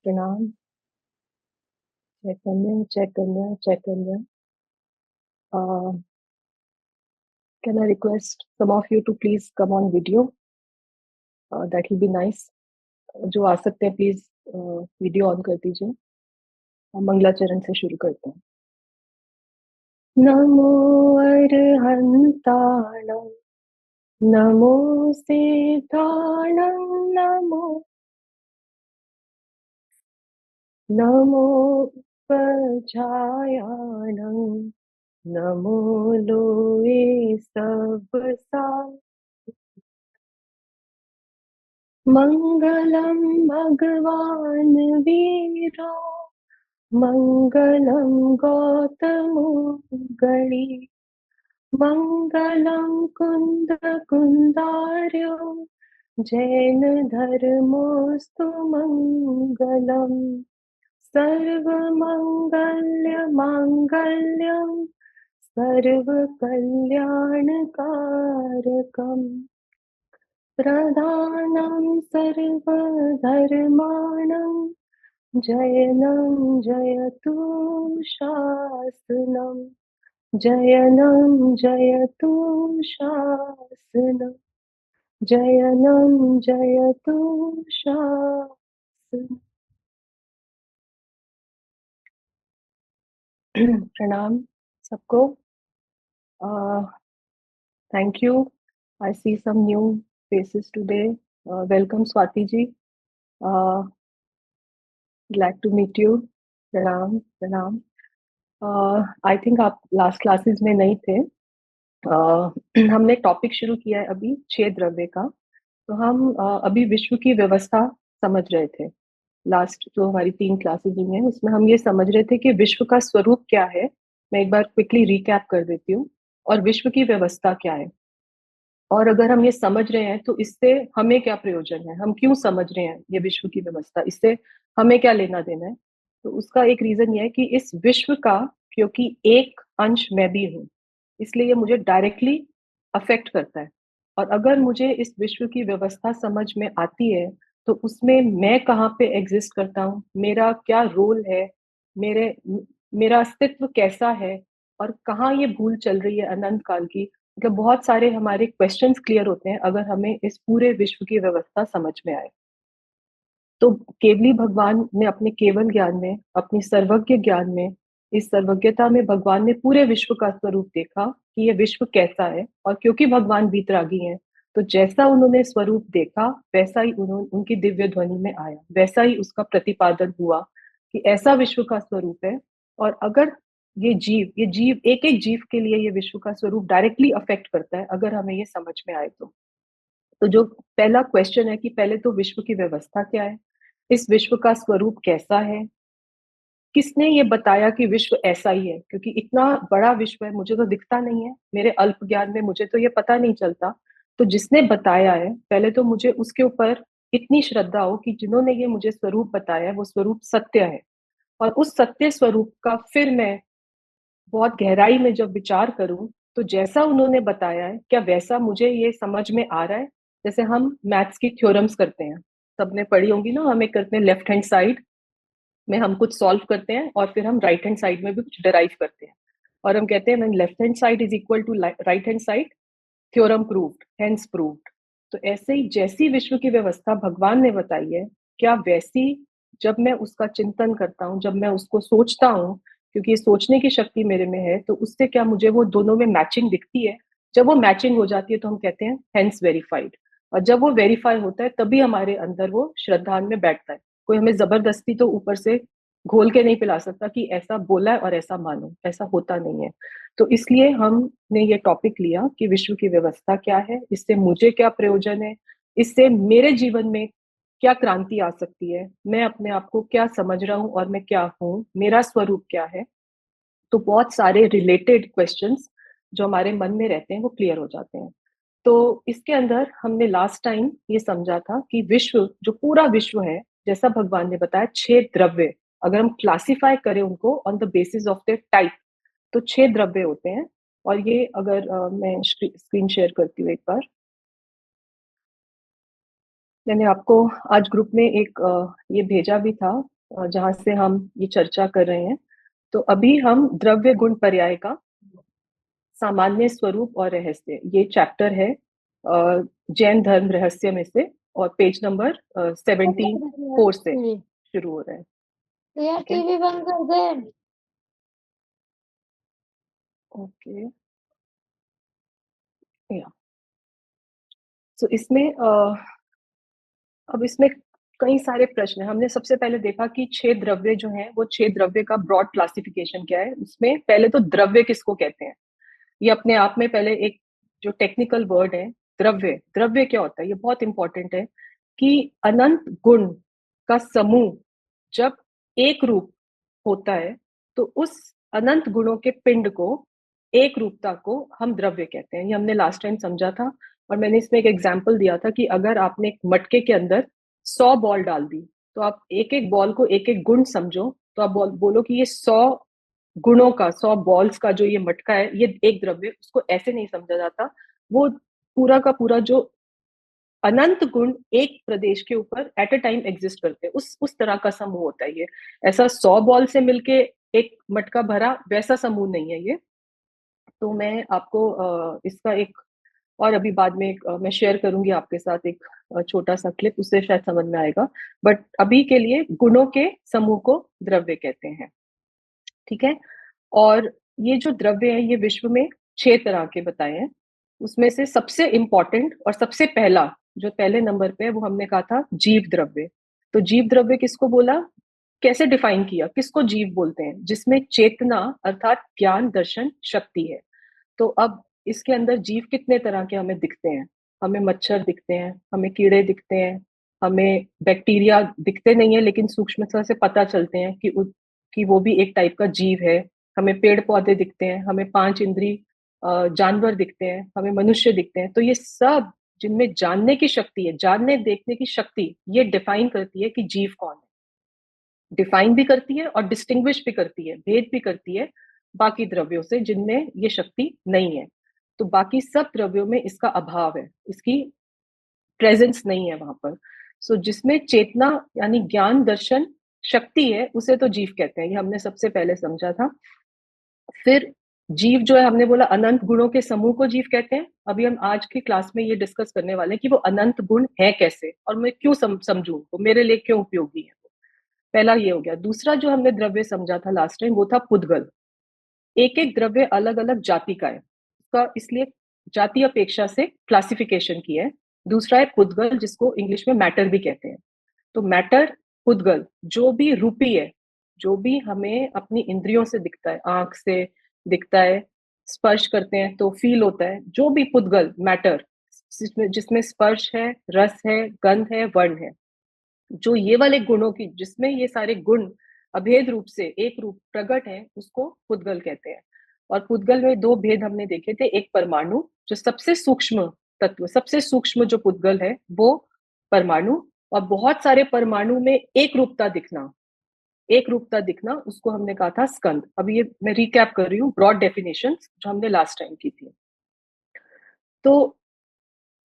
प्रणाम, चैतन्य, चैतन्य, चैतन्य। Uh, can I request some of you to please come on video? That will be nice. जो आ सकते हैं please video on कर दीजिए। हम मंगलाचरण से शुरू करते हैं। नमो अरहन्ताणं, नमो सिद्धाणं, नमो उपजायाणं, नमो लोए सबसा। मङ्गलं भगवान् वीरो, मङ्गलं गौतमोऽगणि, मङ्गलं कुन्दकुन्दार्यो, जैनधर्मोऽस्तु मङ्गलम्। सर्वमङ्गल्यमाङ्गल्यं सर्वकल्याणकारकम्, प्रधानं सर्वधर्माणां जयनं जयतु शासनं, जयनं जयतु शासनं, जयनं जयतु शासनं। प्रणाम सबको। Thank you. I see some new faces today. Welcome Swati ji. Glad to meet you. प्रणाम प्रणाम। आई थिंक आप लास्ट क्लासेस में नहीं थे। हमने एक टॉपिक शुरू किया है अभी, 6 द्रव्य का। तो हम अभी विश्व की व्यवस्था समझ रहे थे। लास्ट जो हमारी 3 क्लासेस हुई हैं उसमें हम ये समझ रहे थे कि विश्व का स्वरूप क्या है। मैं एक बार क्विकली रिकैप कर देती हूँ। और विश्व की व्यवस्था क्या है, और अगर हम ये समझ रहे हैं तो इससे हमें क्या प्रयोजन है, हम क्यों समझ रहे हैं ये विश्व की व्यवस्था, इससे हमें क्या लेना देना है। तो उसका एक रीजन ये है कि इस विश्व का, क्योंकि एक अंश मैं भी हूँ, इसलिए ये मुझे डायरेक्टली अफेक्ट करता है। और अगर मुझे इस विश्व की व्यवस्था समझ में आती है तो उसमें मैं कहाँ पे एग्जिस्ट करता हूँ, मेरा क्या रोल है, मेरे मेरा अस्तित्व कैसा है, और कहाँ ये भूल चल रही है अनंत काल की। मतलब बहुत सारे हमारे क्वेश्चंस क्लियर होते हैं अगर हमें इस पूरे विश्व की व्यवस्था समझ में आए। तो केवली भगवान ने अपने केवल ज्ञान में, अपनी सर्वज्ञ ज्ञान में, इस सर्वज्ञता में भगवान ने पूरे विश्व का स्वरूप देखा कि ये विश्व कैसा है। और क्योंकि भगवान वीतरागी हैं, तो जैसा उन्होंने स्वरूप देखा वैसा ही उन्होंने उनकी दिव्य ध्वनि में आया, वैसा ही उसका प्रतिपादन हुआ कि ऐसा विश्व का स्वरूप है। और अगर ये जीव एक एक जीव के लिए ये विश्व का स्वरूप डायरेक्टली अफेक्ट करता है, अगर हमें ये समझ में आए तो जो पहला क्वेश्चन है कि पहले तो विश्व की व्यवस्था क्या है, इस विश्व का स्वरूप कैसा है, किसने ये बताया कि विश्व ऐसा ही है। क्योंकि इतना बड़ा विश्व है, मुझे तो दिखता नहीं है, मेरे अल्प ज्ञान में मुझे तो ये पता नहीं चलता। तो जिसने बताया है, पहले तो मुझे उसके ऊपर इतनी श्रद्धा हो कि जिन्होंने ये मुझे स्वरूप बताया है वो स्वरूप सत्य है। और उस सत्य स्वरूप का फिर मैं बहुत गहराई में जब विचार करूं, तो जैसा उन्होंने बताया है क्या वैसा मुझे ये समझ में आ रहा है। जैसे हम मैथ्स की थ्योरम्स करते हैं, सबने पढ़ी होंगी ना, हमें करते हैं लेफ्ट हैंड साइड में हम कुछ सॉल्व करते हैं और फिर हम राइट हैंड साइड में भी कुछ डिराइव करते हैं। और हम कहते हैं when left hand side is equal to right hand side, theorem proved, hence proved. तो ऐसे ही जैसी विश्व की व्यवस्था भगवान ने बताई है, क्या वैसी जब मैं उसका चिंतन करता हूँ, जब मैं उसको सोचता हूँ, क्योंकि ये सोचने की शक्ति मेरे में है, तो उससे क्या मुझे वो दोनों में मैचिंग दिखती है। जब वो मैचिंग हो जाती है तो हम कहते हैं हेंस वेरीफाइड। और जब वो वेरीफाई होता है तभी हमारे अंदर वो श्रद्धा में बैठता है। कोई हमें जबरदस्ती तो ऊपर से घोल के नहीं पिला सकता कि ऐसा बोला है और ऐसा मानो, ऐसा होता नहीं है। तो इसलिए हमने ये टॉपिक लिया कि विश्व की व्यवस्था क्या है, इससे मुझे क्या प्रयोजन है, इससे मेरे जीवन में क्या क्रांति आ सकती है, मैं अपने आप को क्या समझ रहा हूँ और मैं क्या हूँ, मेरा स्वरूप क्या है। तो बहुत सारे रिलेटेड क्वेश्चंस जो हमारे मन में रहते हैं वो क्लियर हो जाते हैं। तो इसके अंदर हमने लास्ट टाइम ये समझा था कि विश्व, जो पूरा विश्व है, जैसा भगवान ने बताया 6 द्रव्य, अगर हम क्लासिफाई करें उनको on the basis of the type, तो 6 द्रव्य होते हैं। और ये अगर मैं स्क्रीन शेयर करती हूँ एक बार। मैंने आपको आज ग्रुप में एक ये भेजा भी था, जहाँ से हम ये चर्चा कर रहे हैं। तो अभी हम द्रव्य गुण पर्याय का सामान्य स्वरूप और रहस्य, ये चैप्टर है जैन धर्म रहस्य में से, और पेज नंबर 74 से शुरू हो रहा है। तो यार ठीक है, टीवी बंद कर दे। ओके, या तो इसमें अब इसमें कई सारे प्रश्न हैं। हमने सबसे पहले देखा कि 6 द्रव्य जो हैं, वो 6 द्रव्य का ब्रॉड क्लासिफिकेशन क्या है। उसमें पहले तो द्रव्य किसको कहते हैं, ये अपने आप में पहले एक जो टेक्निकल वर्ड है, द्रव्य। द्रव्य क्या होता है, ये बहुत इंपॉर्टेंट है कि अनंत गुण का समूह जब एक रूप होता है, तो उस अनंत गुणों के पिंड को, एक रूपता को हम द्रव्य कहते हैं। ये हमने लास्ट टाइम समझा था, और मैंने इसमें एक एग्जाम्पल दिया था कि अगर आपने एक मटके के अंदर 100 बॉल डाल दी, तो आप एक एक बॉल को एक एक गुण समझो, तो आप बोलो कि ये 100 गुणों का, 100 बॉल्स का जो ये मटका है, ये एक द्रव्य। उसको ऐसे नहीं समझा जाता। वो पूरा का पूरा जो अनंत गुण एक प्रदेश के ऊपर एट अ टाइम एग्जिस्ट करते हैं, उस तरह का समूह होता है ये। ऐसा 100 बॉल से मिलके एक मटका भरा वैसा समूह नहीं है ये। तो मैं आपको इसका एक, और अभी बाद में मैं शेयर करूंगी आपके साथ एक छोटा सा क्लिप, उससे शायद समझ में आएगा। बट अभी के लिए गुणों के समूह को द्रव्य कहते हैं। ठीक है, और ये जो द्रव्य है, ये विश्व में 6 तरह के बताए हैं। उसमें से सबसे इंपॉर्टेंट और सबसे पहला, जो पहले नंबर पे है, वो हमने कहा था जीव द्रव्य। तो जीव द्रव्य किसको बोला, कैसे डिफाइन किया, किसको जीव बोलते हैं, जिसमें चेतना अर्थात ज्ञान दर्शन शक्ति है। तो अब इसके अंदर जीव कितने तरह के हमें दिखते हैं। हमें मच्छर दिखते हैं, हमें कीड़े दिखते हैं, हमें बैक्टीरिया दिखते नहीं है, लेकिन सूक्ष्मता से पता चलते हैं कि वो भी एक टाइप का जीव है। हमें पेड़ पौधे दिखते हैं, हमें 5 इंद्री जानवर दिखते हैं, हमें मनुष्य दिखते हैं। तो ये सब जिनमें जानने की शक्ति है, जानने देखने की शक्ति, ये डिफाइन करती है कि जीव कौन है। डिफाइन भी करती है और डिस्टिंग्विश भी करती है, भेद भी करती है बाकी द्रव्यों से जिनमें ये शक्ति नहीं है। तो बाकी सब द्रव्यों में इसका अभाव है, इसकी प्रेजेंस नहीं है वहां पर। सो जिसमें चेतना यानी ज्ञान दर्शन शक्ति है, उसे तो जीव कहते हैं। ये हमने सबसे पहले समझा था। फिर जीव जो है, हमने बोला अनंत गुणों के समूह को जीव कहते हैं। अभी हम आज की क्लास में ये डिस्कस करने वाले हैं कि वो अनंत गुण है कैसे, और मैं क्यों समझूं उनको, मेरे लिए क्यों उपयोगी है। पहला ये हो गया। दूसरा जो हमने द्रव्य समझा था लास्ट टाइम, वो था पुद्गल। एक एक द्रव्य अलग अलग जाति का है, उसका इसलिए जाति अपेक्षा से क्लासिफिकेशन किया है। दूसरा है पुद्गल, जिसको इंग्लिश में मैटर भी कहते हैं। तो मैटर, पुद्गल, जो भी रूपी है, जो भी हमें अपनी इंद्रियों से दिखता है, आंख से दिखता है, स्पर्श करते हैं तो फील होता है, जो भी पुद्गल मैटर, जिसमें जिसमें स्पर्श है, रस है, गंध है, वर्ण है, जो ये वाले गुणों की, जिसमें ये सारे गुण अभेद रूप से एक रूप प्रकट है, उसको पुद्गल कहते हैं। और पुद्गल में 2 भेद हमने देखे थे। एक परमाणु, जो सबसे सूक्ष्म तत्व, सबसे सूक्ष्म जो पुद्गल है वो परमाणु। और बहुत सारे परमाणु में एक रूपता दिखना, एक रूपता दिखना, उसको हमने कहा था स्कंद। अभी ये मैं रिकैप कर रही हूँ ब्रॉड डेफिनेशन जो हमने लास्ट टाइम की थी। तो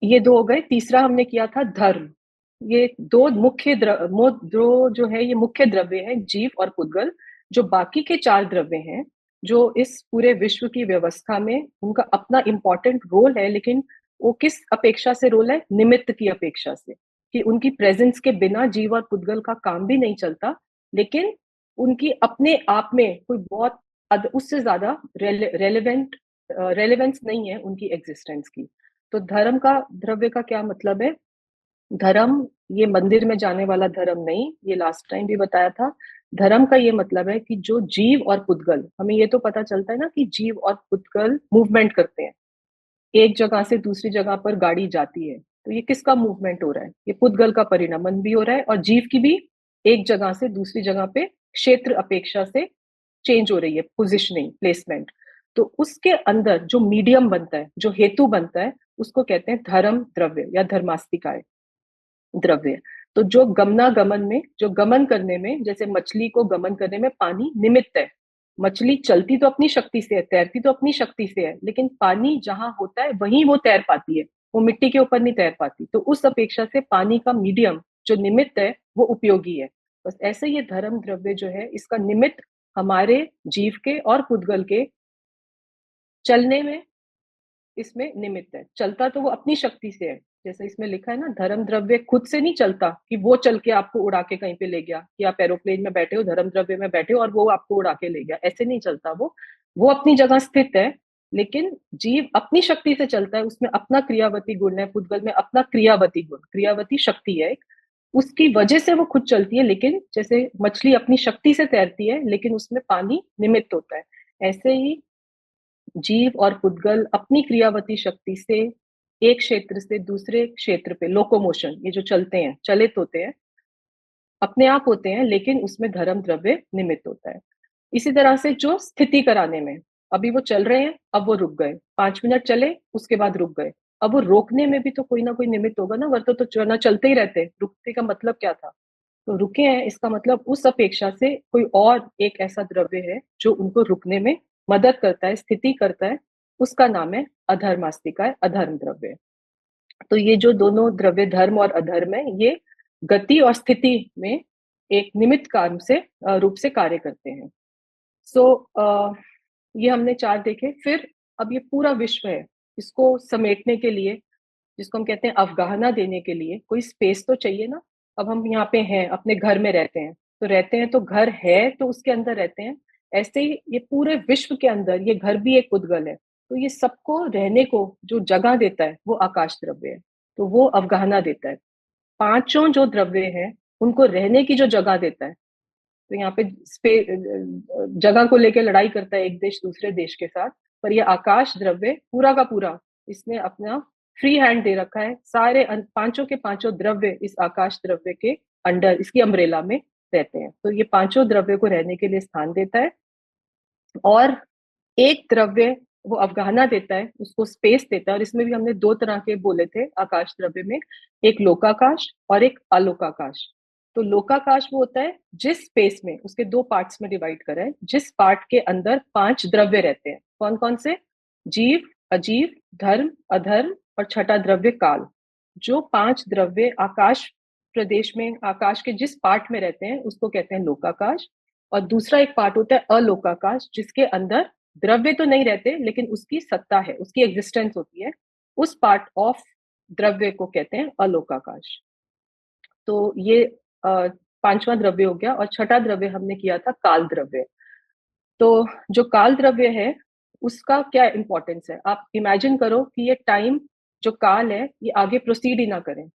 ये 2 हो गए। तीसरा हमने किया था धर्म। ये 2 मुख्य दो जो है, ये मुख्य द्रव्य है, जीव और पुद्गल। जो बाकी के 4 द्रव्य हैं, जो इस पूरे विश्व की व्यवस्था में उनका अपना इंपॉर्टेंट रोल है, लेकिन वो किस अपेक्षा से रोल है, निमित्त की अपेक्षा से, कि उनकी प्रेजेंस के बिना जीव और पुद्गल का काम भी नहीं चलता। लेकिन उनकी अपने आप में कोई बहुत उससे ज्यादा रेलेवेंस नहीं है उनकी एग्जिस्टेंस की। तो धर्म का, द्रव्य का क्या मतलब है। धर्म, ये मंदिर में जाने वाला धर्म नहीं, ये लास्ट टाइम भी बताया था। धर्म का ये मतलब है कि जो जीव और पुद्गल, हमें ये तो पता चलता है ना कि जीव और पुद्गल मूवमेंट करते हैं, एक जगह से दूसरी जगह पर गाड़ी जाती है, तो ये किसका मूवमेंट हो रहा है, ये पुद्गल का परिणमन भी हो रहा है। और जीव की भी एक जगह से दूसरी जगह पे क्षेत्र अपेक्षा से चेंज हो रही है, पोजिशनिंग, प्लेसमेंट। तो उसके अंदर जो मीडियम बनता है, जो हेतु बनता है, उसको कहते हैं धर्म द्रव्य या धर्मास्तिकाय द्रव्य। तो जो गमनागमन में, जो गमन करने में, जैसे मछली को गमन करने में पानी निमित्त है। मछली चलती तो अपनी शक्ति से है, तैरती तो अपनी शक्ति से है, लेकिन पानी जहां होता है वहीं वो तैर पाती है। वो मिट्टी के ऊपर नहीं तैर पाती। तो उस अपेक्षा से पानी का मीडियम जो निमित्त है वो उपयोगी है। बस ऐसे ये धर्म द्रव्य जो है इसका निमित्त हमारे जीव के और पुद्गल के चलने में इसमें निमित्त है। चलता तो वो अपनी शक्ति से है, जैसे इसमें लिखा है ना, धर्म द्रव्य खुद से नहीं चलता कि वो चल के आपको उड़ा के कहीं पे ले गया, कि आप एरोप्लेन में बैठे हो, धर्म द्रव्य में बैठे हो और वो आपको उड़ा के ले गया, ऐसे नहीं चलता वो अपनी जगह स्थित है। लेकिन जीव अपनी शक्ति से चलता है, उसमें अपना क्रियावती गुण है, पुद्गल में अपना क्रियावती गुण, क्रियावती शक्ति है, उसकी वजह से वो खुद चलती है। लेकिन जैसे मछली अपनी शक्ति से तैरती है लेकिन उसमें पानी निमित्त होता है, ऐसे ही जीव और पुद्गल अपनी क्रियावती शक्ति से एक क्षेत्र से दूसरे क्षेत्र पे लोकोमोशन, ये जो चलते हैं, चलित होते हैं, अपने आप होते हैं, लेकिन उसमें धर्म द्रव्य निमित्त होता है। इसी तरह से जो स्थिति कराने में, अभी वो चल रहे हैं, अब वो रुक गए, 5 मिनट चले उसके बाद रुक गए, अब वो रोकने में भी तो कोई ना कोई निमित्त होगा ना, वरना तो चलना चलते ही रहते, रुकने का मतलब क्या था। तो रुके हैं इसका मतलब उस अपेक्षा से कोई और एक ऐसा द्रव्य है जो उनको रुकने में मदद करता है, स्थिति करता है, उसका नाम है अधर्मास्तिका है, अधर्म द्रव्य। तो ये जो दोनों द्रव्य धर्म और अधर्म है, ये गति और स्थिति में एक निमित्त काम से रूप से कार्य करते हैं। सो ये हमने 4 देखे। फिर अब ये पूरा विश्व है, इसको समेटने के लिए, जिसको हम कहते हैं अवगाहना देने के लिए कोई स्पेस तो चाहिए ना। अब हम यहाँ पे हैं, अपने घर में रहते हैं, तो रहते हैं तो घर है तो उसके अंदर रहते हैं। ऐसे ही ये पूरे विश्व के अंदर ये घर भी एक उद्गल है, तो ये सबको रहने को जो जगह देता है वो आकाश द्रव्य है, तो वो अवगाहना देता है। पांचों जो द्रव्य हैं उनको रहने की जो जगह देता है, तो यहाँ पे जगह को लेकर लड़ाई करता है एक देश दूसरे देश के साथ, पर ये आकाश द्रव्य पूरा का पूरा इसने अपना फ्री हैंड दे रखा है। सारे पांचों के पांचों द्रव्य इस आकाश द्रव्य के अंडर, इसकी अम्ब्रेला में रहते हैं, तो ये पांचों द्रव्य को रहने के लिए स्थान देता है। और एक द्रव्य वो अवगाहना देता है, उसको स्पेस देता है, और इसमें भी हमने 2 तरह के बोले थे आकाश द्रव्य में, एक लोकाकाश और एक अलोकाकाश। तो लोकाकाश वो होता है जिस स्पेस में, उसके 2 पार्ट्स में डिवाइड करा है, जिस पार्ट के अंदर 5 द्रव्य रहते हैं। कौन कौन से? जीव, अजीव, धर्म, अधर्म और छठा द्रव्य काल। जो 5 द्रव्य आकाश प्रदेश में, आकाश के जिस पार्ट में रहते हैं उसको कहते हैं लोकाकाश। और दूसरा एक पार्ट होता है अलोकाकाश, जिसके अंदर द्रव्य तो नहीं रहते लेकिन उसकी सत्ता है, उसकी एग्जिस्टेंस होती है, उस पार्ट ऑफ द्रव्य को कहते हैं अलोकाकाश। तो ये पांचवा द्रव्य हो गया। और छठा द्रव्य हमने किया था काल द्रव्य। तो जो काल द्रव्य है उसका क्या इंपॉर्टेंस है, आप इमेजिन करो कि ये टाइम जो काल है ये आगे प्रोसीड ही ना करें।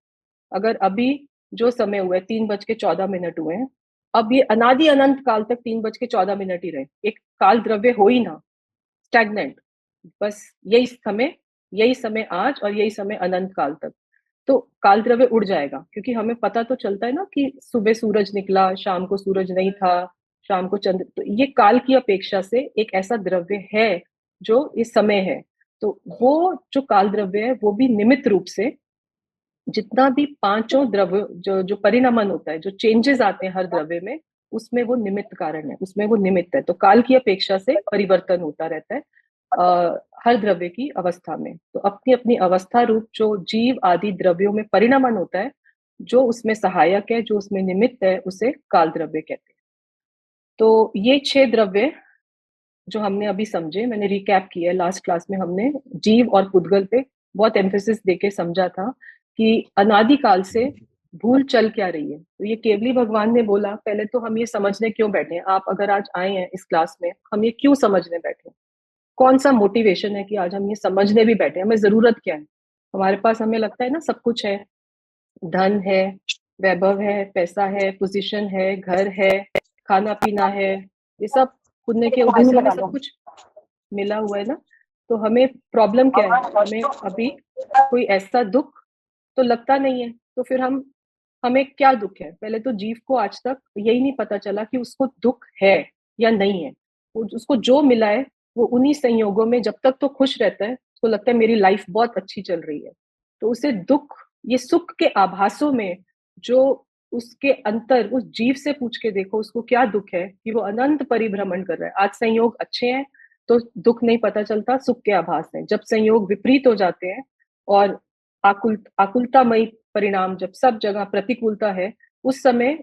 अगर अभी जो समय हुआ है 3:14 हुए हैं, अब ये अनादि अनंत काल तक 3:14 ही रहे, एक काल द्रव्य हो ही ना, स्टैग्नेंट, बस यही समय आज और यही समय अनंत काल तक, तो काल द्रव्य उड़ जाएगा। क्योंकि हमें पता तो चलता है ना कि सुबह सूरज निकला, शाम को सूरज नहीं था, शाम को चंद्र, तो ये काल की अपेक्षा से एक ऐसा द्रव्य है जो इस समय है। तो वो जो काल द्रव्य है वो भी निमित्त रूप से, जितना भी पांचों द्रव्य जो जो परिणमन होता है, जो चेंजेस आते हैं हर द्रव्य में, उसमें वो निमित्त कारण है, उसमें वो निमित्त है। तो काल की अपेक्षा से परिवर्तन होता रहता है हर द्रव्य की अवस्था में। तो अपनी अपनी अवस्था रूप जो जीव आदि द्रव्यों में परिणमन होता है, जो उसमें सहायक है, जो उसमें निमित्त है, उसे काल द्रव्य कहते हैं। तो ये 6 द्रव्य जो हमने अभी समझे, मैंने रिकैप किया है, लास्ट क्लास में हमने जीव और पुद्गल पे बहुत एम्फेसिस देके समझा था कि अनादि काल से भूल चल क्या रही है। तो ये केवली भगवान ने बोला, पहले तो हम ये समझने क्यों बैठे हैं, आप अगर आज आए हैं इस क्लास में, हम ये क्यों समझने बैठे हैं, कौन सा मोटिवेशन है कि आज हम ये समझने भी बैठे हैं, हमें जरूरत क्या है। हमारे पास, हमें लगता है ना सब कुछ है, धन है, वैभव है, पैसा है, पोजीशन है, घर है, खाना पीना है, ये सब पुण्य के उदय से हमें सब कुछ मिला हुआ है ना। तो हमें प्रॉब्लम क्या है, हमें अभी कोई ऐसा दुख तो लगता नहीं है। तो फिर हमें क्या दुख है, पहले तो जीव को आज तक यही नहीं पता चला कि उसको दुख है या नहीं है। उसको जो मिला है वो उन्हीं संयोगों में जब तक तो खुश रहता है, उसको लगता है मेरी लाइफ बहुत अच्छी चल रही है। तो उसे दुख, ये सुख के आभासों में जो उसके अंतर, उस जीव से पूछ के देखो उसको क्या दुख है कि वो अनंत परिभ्रमण कर रहा है। आज संयोग अच्छे हैं तो दुख नहीं पता चलता, सुख के आभास है। जब संयोग विपरीत हो जाते हैं और आकुलतामयी परिणाम, जब सब जगह प्रतिकूलता है, उस समय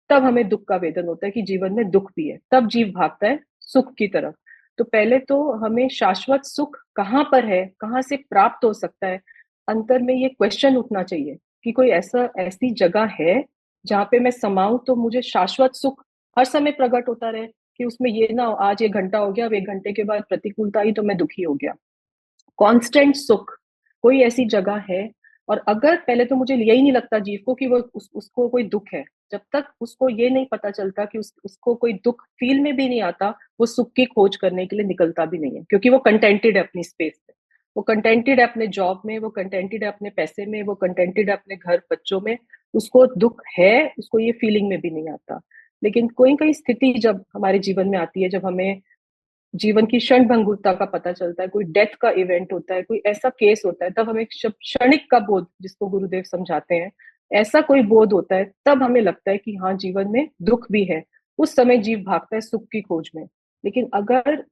तब हमें दुःख का वेदन होता है कि जीवन में दुःख भी है। तब जीव भागता है सुख की तरफ। तो पहले तो हमें शाश्वत सुख कहाँ पर है, कहाँ से प्राप्त हो सकता है, अंतर में ये क्वेश्चन उठना चाहिए कि कोई ऐसी जगह है, जहाँ पे मैं समाऊँ तो मुझे शाश्वत सुख हर समय प्रकट होता रहे, कि उसमें ये ना हो आज 1 घंटा हो गया, अब 1 घंटे के बाद प्रतिकूलता आई तो मैं दुखी हो गया। कांस्टेंट सुख, कोई ऐसी जगह है। और अगर पहले तो मुझे यही नहीं लगता जीव को कि वो उसको कोई दुख है। जब तक उसको ये नहीं पता चलता कि उसको कोई दुख फील में भी नहीं आता, वो सुख की खोज करने के लिए निकलता भी नहीं है, क्योंकि वो कंटेंटेड है अपनी स्पेस में। वो कंटेंटेड है अपने जॉब में, वो कंटेंटेड है अपने पैसे में, वो कंटेंटेड है अपने घर बच्चों में। उसको दुख है, उसको ये फीलिंग में भी नहीं आता। लेकिन कोई कोई स्थिति जब हमारे जीवन में आती है, जब हमें जीवन की क्षणभंगुरता का पता चलता है, कोई डेथ का इवेंट होता है, कोई ऐसा केस होता है, तब हमें क्षणिक का बोध, जिसको गुरुदेव समझाते हैं, ऐसा कोई बोध होता है, तब हमें लगता है कि हाँ, जीवन में दुख भी है। उस समय जीव भागता है सुख की खोज में। लेकिन अगर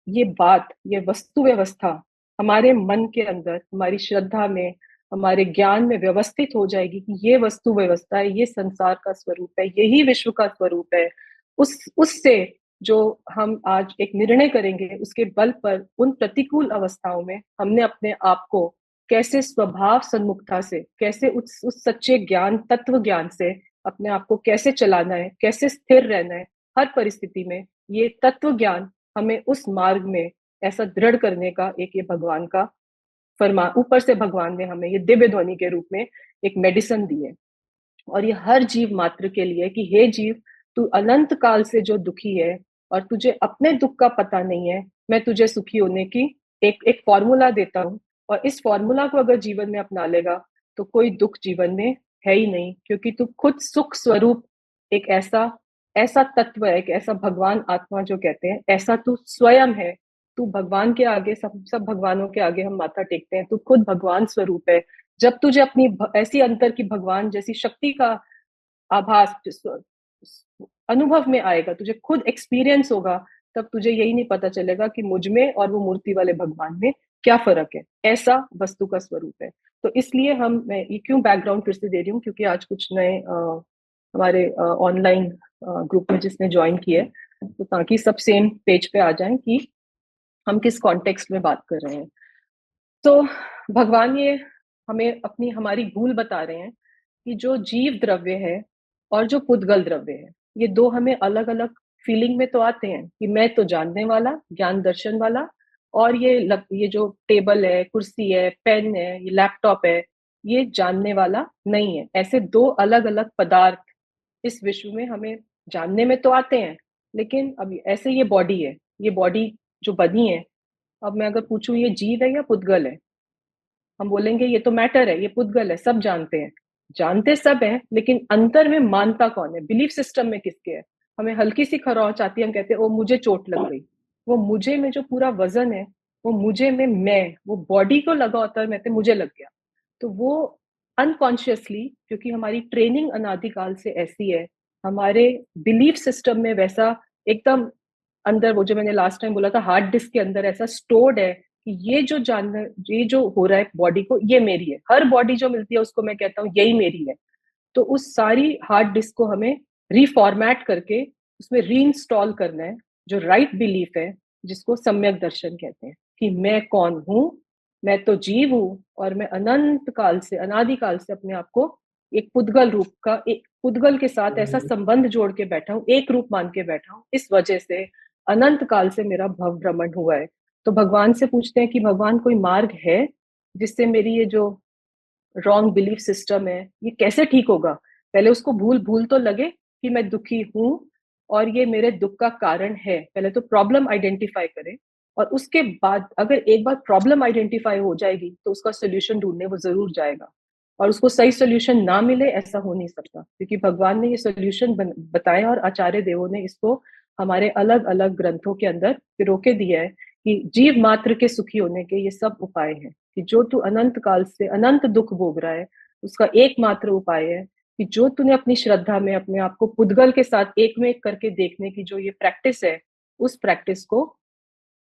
ये बात, ये वस्तु व्यवस्था हमारे मन के अंदर, हमारी श्रद्धा में, हमारे ज्ञान में व्यवस्थित हो जाएगी कि ये वस्तु व्यवस्था है, ये संसार का स्वरूप है, यही विश्व का स्वरूप है, उससे जो हम आज एक निर्णय करेंगे, उसके बल पर उन प्रतिकूल अवस्थाओं में हमने अपने आप को कैसे स्वभाव सन्मुखता से, कैसे उस सच्चे ज्ञान, तत्व ज्ञान से अपने आप को कैसे चलाना है, कैसे स्थिर रहना है हर परिस्थिति में, ये तत्व ज्ञान हमें उस मार्ग में ऐसा दृढ़ करने का एक ये भगवान का फरमा, ऊपर से भगवान ने हमें ये दिव्य ध्वनि के रूप में एक मेडिसिन दी है। और ये हर जीव मात्र के लिए कि हे जीव, तू अनंत काल से जो दुखी है और तुझे अपने दुख का पता नहीं है, मैं तुझे सुखी होने की एक एक फॉर्मूला देता हूँ। और इस फॉर्मूला को अगर जीवन में अपना लेगा तो कोई दुख जीवन में है ही नहीं, क्योंकि तू खुद सुख स्वरूप एक ऐसा ऐसा तत्व है, एक ऐसा भगवान आत्मा जो कहते हैं, ऐसा तू स्वयं है। तू भगवान के आगे, सब सब भगवानों के आगे हम माथा टेकते हैं, तू खुद भगवान स्वरूप है। जब तुझे अपनी ऐसी अंतर की भगवान जैसी शक्ति का आभास अनुभव में आएगा, तुझे खुद एक्सपीरियंस होगा, तब तुझे यही नहीं पता चलेगा कि मुझ में और वो मूर्ति वाले भगवान में क्या फर्क है। ऐसा वस्तु का स्वरूप है। तो इसलिए मैं ये क्यों बैकग्राउंड फिर से दे रही हूँ, क्योंकि आज कुछ नए हमारे ऑनलाइन ग्रुप में जिसने ज्वाइन किया है, तो ताकि सब सेम पेज पे आ जाएं कि हम किस कॉन्टेक्स्ट में बात कर रहे हैं। तो भगवान ये हमें अपनी हमारी भूल बता रहे हैं कि जो जीव द्रव्य है और जो पुद्गल द्रव्य है, ये दो हमें अलग अलग फीलिंग में तो आते हैं कि मैं तो जानने वाला, ज्ञान दर्शन वाला, और ये जो टेबल है, कुर्सी है, पेन है, ये लैपटॉप है, ये जानने वाला नहीं है। ऐसे दो अलग अलग पदार्थ इस विश्व में हमें जानने में तो आते हैं। लेकिन अब ऐसे ये बॉडी है, ये बॉडी जो बनी है, अब मैं अगर पूछूं ये जीव है या पुद्गल है, हम बोलेंगे ये तो मैटर है, ये पुद्गल है, सब जानते हैं। जानते सब है, लेकिन अंतर में मानता कौन है, बिलीफ सिस्टम में किसके है। हमें हल्की सी खरोंच आती है, हम कहते हैं ओ मुझे चोट लग गई। वो मुझे में जो पूरा वजन है, वो मुझे में मैं, वो बॉडी को लगा होता है, मैं मुझे लग गया। तो वो अनकॉन्शियसली, क्योंकि हमारी ट्रेनिंग अनादिकाल से ऐसी है, हमारे बिलीफ सिस्टम में वैसा एकदम अंदर, वो जो मैंने लास्ट टाइम बोला था हार्ड डिस्क के अंदर ऐसा स्टोर्ड है कि ये जो हो रहा है बॉडी को, ये मेरी है। हर बॉडी जो मिलती है उसको मैं कहता हूँ यही मेरी है। तो उस सारी हार्ड डिस्क को हमें रिफॉर्मेट करके उसमें रीइंस्टॉल करना है, जो राइट बिलीफ है, जिसको सम्यक दर्शन कहते हैं, कि मैं कौन हूँ। मैं तो जीव हूँ और मैं अनंत काल से, अनादिकाल से अपने आप को एक पुद्गल रूप का, एक पुद्गल के साथ ऐसा संबंध जोड़ के बैठा हूँ, एक रूप मान के बैठा हूँ। इस वजह से अनंत काल से मेरा भव भ्रमण हुआ है। तो भगवान से पूछते हैं कि भगवान कोई मार्ग है जिससे मेरी ये जो रॉन्ग बिलीफ सिस्टम है ये कैसे ठीक होगा। पहले उसको भूल भूल तो लगे कि मैं दुखी हूं और ये मेरे दुख का कारण है, पहले तो प्रॉब्लम आइडेंटिफाई करें। और उसके बाद अगर एक बार प्रॉब्लम आइडेंटिफाई हो जाएगी तो उसका सोल्यूशन ढूंढने वो जरूर जाएगा। और उसको सही सोल्यूशन ना मिले ऐसा हो नहीं सकता, क्योंकि भगवान ने ये सोल्यूशन बताया और आचार्य देवों ने इसको हमारे अलग अलग ग्रंथों के अंदर पिरो के दिया है कि जीव मात्र के सुखी होने के ये सब उपाय हैं। कि जो तू अनंत काल से अनंत दुख भोग रहा है, उसका एकमात्र उपाय है कि जो तूने अपनी श्रद्धा में अपने आप को पुद्गल के साथ एक में एक करके देखने की जो ये प्रैक्टिस है, उस प्रैक्टिस को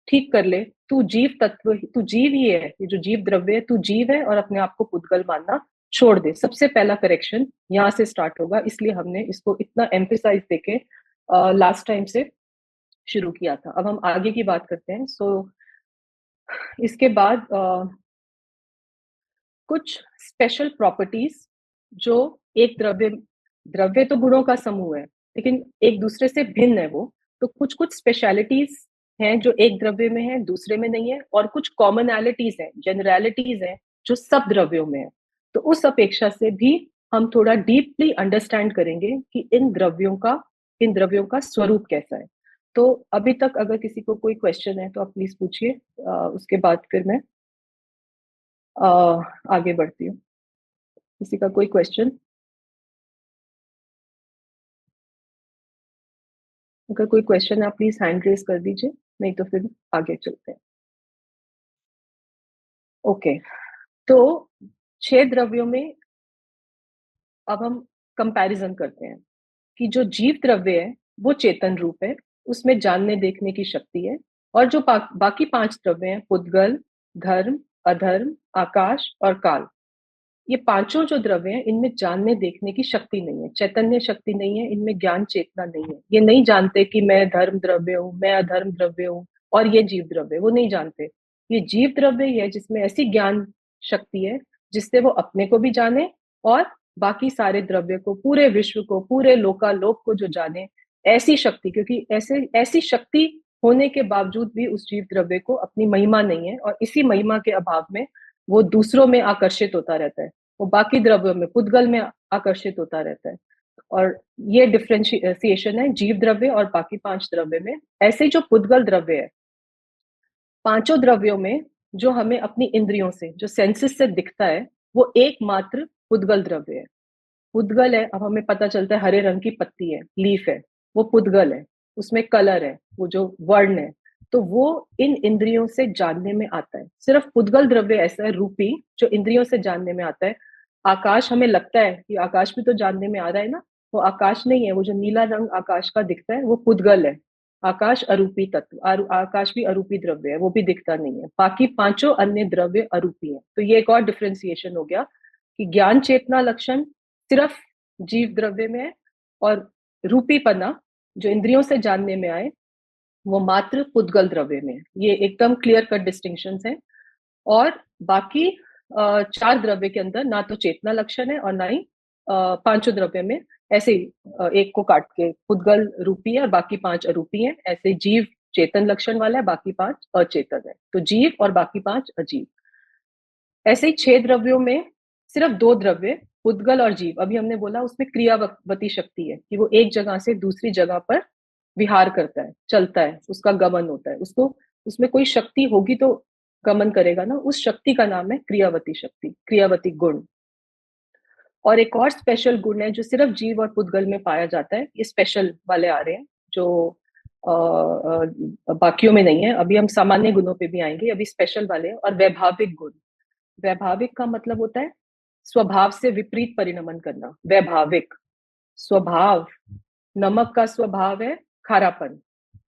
ठीक कर ले, तू जीव तत्व, तू जीव ही है, ये जो जीव द्रव्य है, तू जीव है, और अपने आप को पुद्गल मानना छोड़ दे। सबसे पहला करेक्शन यहाँ से स्टार्ट होगा, इसलिए हमने इसको इतना एम्फेसाइज देके लास्ट टाइम से शुरू किया था। अब हम आगे की बात करते हैं। इसके बाद कुछ स्पेशल प्रॉपर्टीज जो एक द्रव्य, द्रव्य तो गुणों का समूह है, लेकिन एक दूसरे से भिन्न है वो। तो कुछ कुछ स्पेशलिटीज हैं जो एक द्रव्य में है, दूसरे में नहीं है, और कुछ कॉमनैलिटीज हैं, जनरलिटीज हैं, जो सब द्रव्यों में है। तो उस अपेक्षा से भी हम थोड़ा डीपली अंडरस्टैंड करेंगे कि इन द्रव्यों का स्वरूप कैसा है। तो अभी तक अगर किसी को कोई क्वेश्चन है तो आप प्लीज पूछिए, उसके बाद फिर मैं आगे बढ़ती हूँ। किसी का कोई क्वेश्चन? अगर कोई क्वेश्चन है आप प्लीज हैंड रेज कर दीजिए, नहीं तो फिर आगे चलते हैं। ओके, तो 6 द्रव्यों में अब हम कंपैरिजन करते हैं कि जो जीव द्रव्य है वो चेतन रूप है, उसमें जानने देखने की शक्ति है। और जो बाकी 5 द्रव्य हैं, पुद्गल, धर्म, अधर्म, आकाश और काल, ये पांचों जो द्रव्य हैं इनमें जानने देखने की शक्ति नहीं है, चैतन्य शक्ति नहीं है, इनमें ज्ञान चेतना नहीं है। ये नहीं जानते कि मैं धर्म द्रव्य हूँ, मैं अधर्म द्रव्य हूँ, और ये जीव द्रव्य, वो नहीं जानते। ये जीव द्रव्य ही है जिसमें ऐसी ज्ञान शक्ति है जिससे वो अपने को भी जाने और बाकी सारे द्रव्य को, पूरे विश्व को, पूरे लोकालोक को जो जाने, ऐसी शक्ति। क्योंकि ऐसी शक्ति होने के बावजूद भी उस जीव द्रव्य को अपनी महिमा नहीं है, और इसी महिमा के अभाव में वो दूसरों में आकर्षित होता रहता है, वो बाकी द्रव्यों में, पुद्गल में आकर्षित होता रहता है। और ये डिफ्रेंशिएशन है जीव द्रव्य और बाकी 5 द्रव्य में। ऐसे जो पुद्गल द्रव्य है, पांचों द्रव्यों में जो हमें अपनी इंद्रियों से, जो सेंसेस से दिखता है, वो एकमात्र पुद्गल द्रव्य है। पुद्गल है, अब हमें पता चलता है हरे रंग की पत्ती है, लीफ है, वो पुद्गल है, उसमें कलर है, वो जो वर्ण है, तो वो इन इंद्रियों से जानने में आता है। सिर्फ पुद्गल द्रव्य ऐसा है रूपी जो इंद्रियों से जानने में आता है। आकाश, हमें लगता है कि आकाश भी तो जानने में आ रहा है ना, वो आकाश नहीं है। वो जो नीला रंग आकाश का दिखता है वो पुद्गल है। आकाश अरूपी तत्व, आकाश भी अरूपी द्रव्य है, वो भी दिखता नहीं है। बाकी पांचों अन्य द्रव्य अरूपी है। तो ये एक और डिफ्रेंसिएशन हो गया कि ज्ञान चेतना लक्षण सिर्फ जीव द्रव्य में है, और रूपीपना जो इंद्रियों से जानने में आए वो मात्र पुद्गल द्रव्य में है। ये एकदम क्लियर कट डिस्टिंक्शन है। और बाकी 4 द्रव्य के अंदर ना तो चेतना लक्षण है और ना ही पांचों द्रव्य में। ऐसे ही एक को काट के पुद्गल रूपी है और बाकी 5 अरूपी है। ऐसे जीव चेतन लक्षण वाला है, बाकी 5 अचेतन है। तो जीव और बाकी 5 अजीव। ऐसे ही 6 द्रव्यों में सिर्फ 2 द्रव्य, पुद्गल और जीव, अभी हमने बोला उसमें क्रियावती शक्ति है कि वो एक जगह से दूसरी जगह पर विहार करता है, चलता है, उसका गमन होता है। उसको, उसमें कोई शक्ति होगी तो गमन करेगा ना, उस शक्ति का नाम है क्रियावती शक्ति, क्रियावती गुण। और एक और स्पेशल गुण है जो सिर्फ जीव और पुद्गल में पाया जाता है। ये स्पेशल वाले आ रहे हैं जो बाकियों में नहीं है। अभी हम सामान्य गुणों पे भी आएंगे, अभी स्पेशल वाले हैं। और वैभाविक गुण, वैभाविक का मतलब होता है स्वभाव से विपरीत परिणमन करना। वैभाविक स्वभाव, नमक का स्वभाव है खारापन,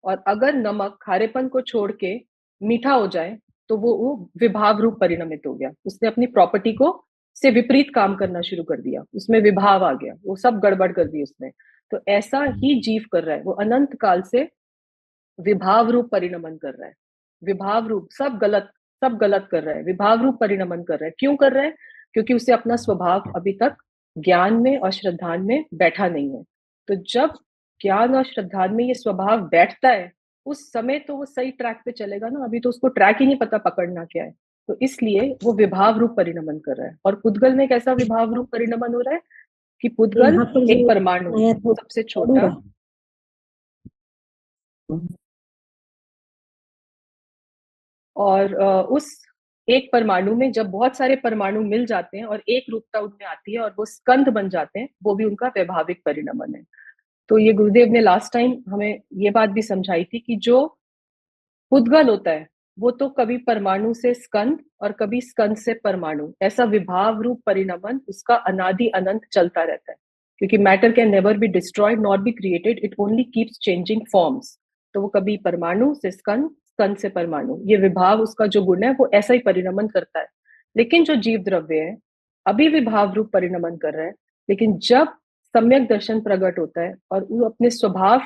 और अगर नमक खारेपन को छोड़ के मीठा हो जाए तो वो विभाव रूप परिणमित हो गया। उसने अपनी प्रॉपर्टी को से विपरीत काम करना शुरू कर दिया, उसमें विभाव आ गया, वो सब गड़बड़ कर दी उसने। तो ऐसा ही जीव कर रहा है, वो अनंत काल से विभाव रूप परिणमन कर रहा है। विभाव रूप, सब गलत कर रहा है, विभाव रूप परिणमन कर रहा है। क्यों कर रहा है? क्योंकि उसे अपना स्वभाव अभी तक ज्ञान में और श्रद्धान में बैठा नहीं है। तो जब ज्ञान और श्रद्धान में ये स्वभाव बैठता है, उस समय तो वो सही ट्रैक पे चलेगा ना। अभी तो उसको ट्रैक ही नहीं पता पकड़ना क्या है। तो इसलिए वो विभाव रूप परिणमन कर रहा है। और पुद्गल में कैसा विभाव रूप परिणमन हो रहा है कि पुद्गल यहाँ पर एक जो परमाणु, मैं तो सबसे छोटा, पढ़ूंगा। और उस एक परमाणु में जब बहुत सारे परमाणु मिल जाते हैं और एक रूपता उनमें आती है और वो स्कंध बन जाते हैं, वो भी उनका वैभाविक परिणमन है। तो ये गुरुदेव ने लास्ट टाइम हमें ये बात भी समझाई थी कि जो पुद्गल होता है वो तो कभी परमाणु से स्कंध और कभी स्कंध से परमाणु, ऐसा विभाव रूप परिणमन उसका अनादि अनंत चलता रहता है। क्योंकि matter can never be destroyed not be created, it only keeps changing forms. तो वो कभी परमाणु से स्कंध, कण से परमाणु, ये विभाव उसका जो गुण है वो ऐसा ही परिणमन करता है। लेकिन जो जीव द्रव्य है, अभी विभाव रूप परिणमन कर रहा है, लेकिन जब सम्यक दर्शन प्रकट होता है और वो अपने स्वभाव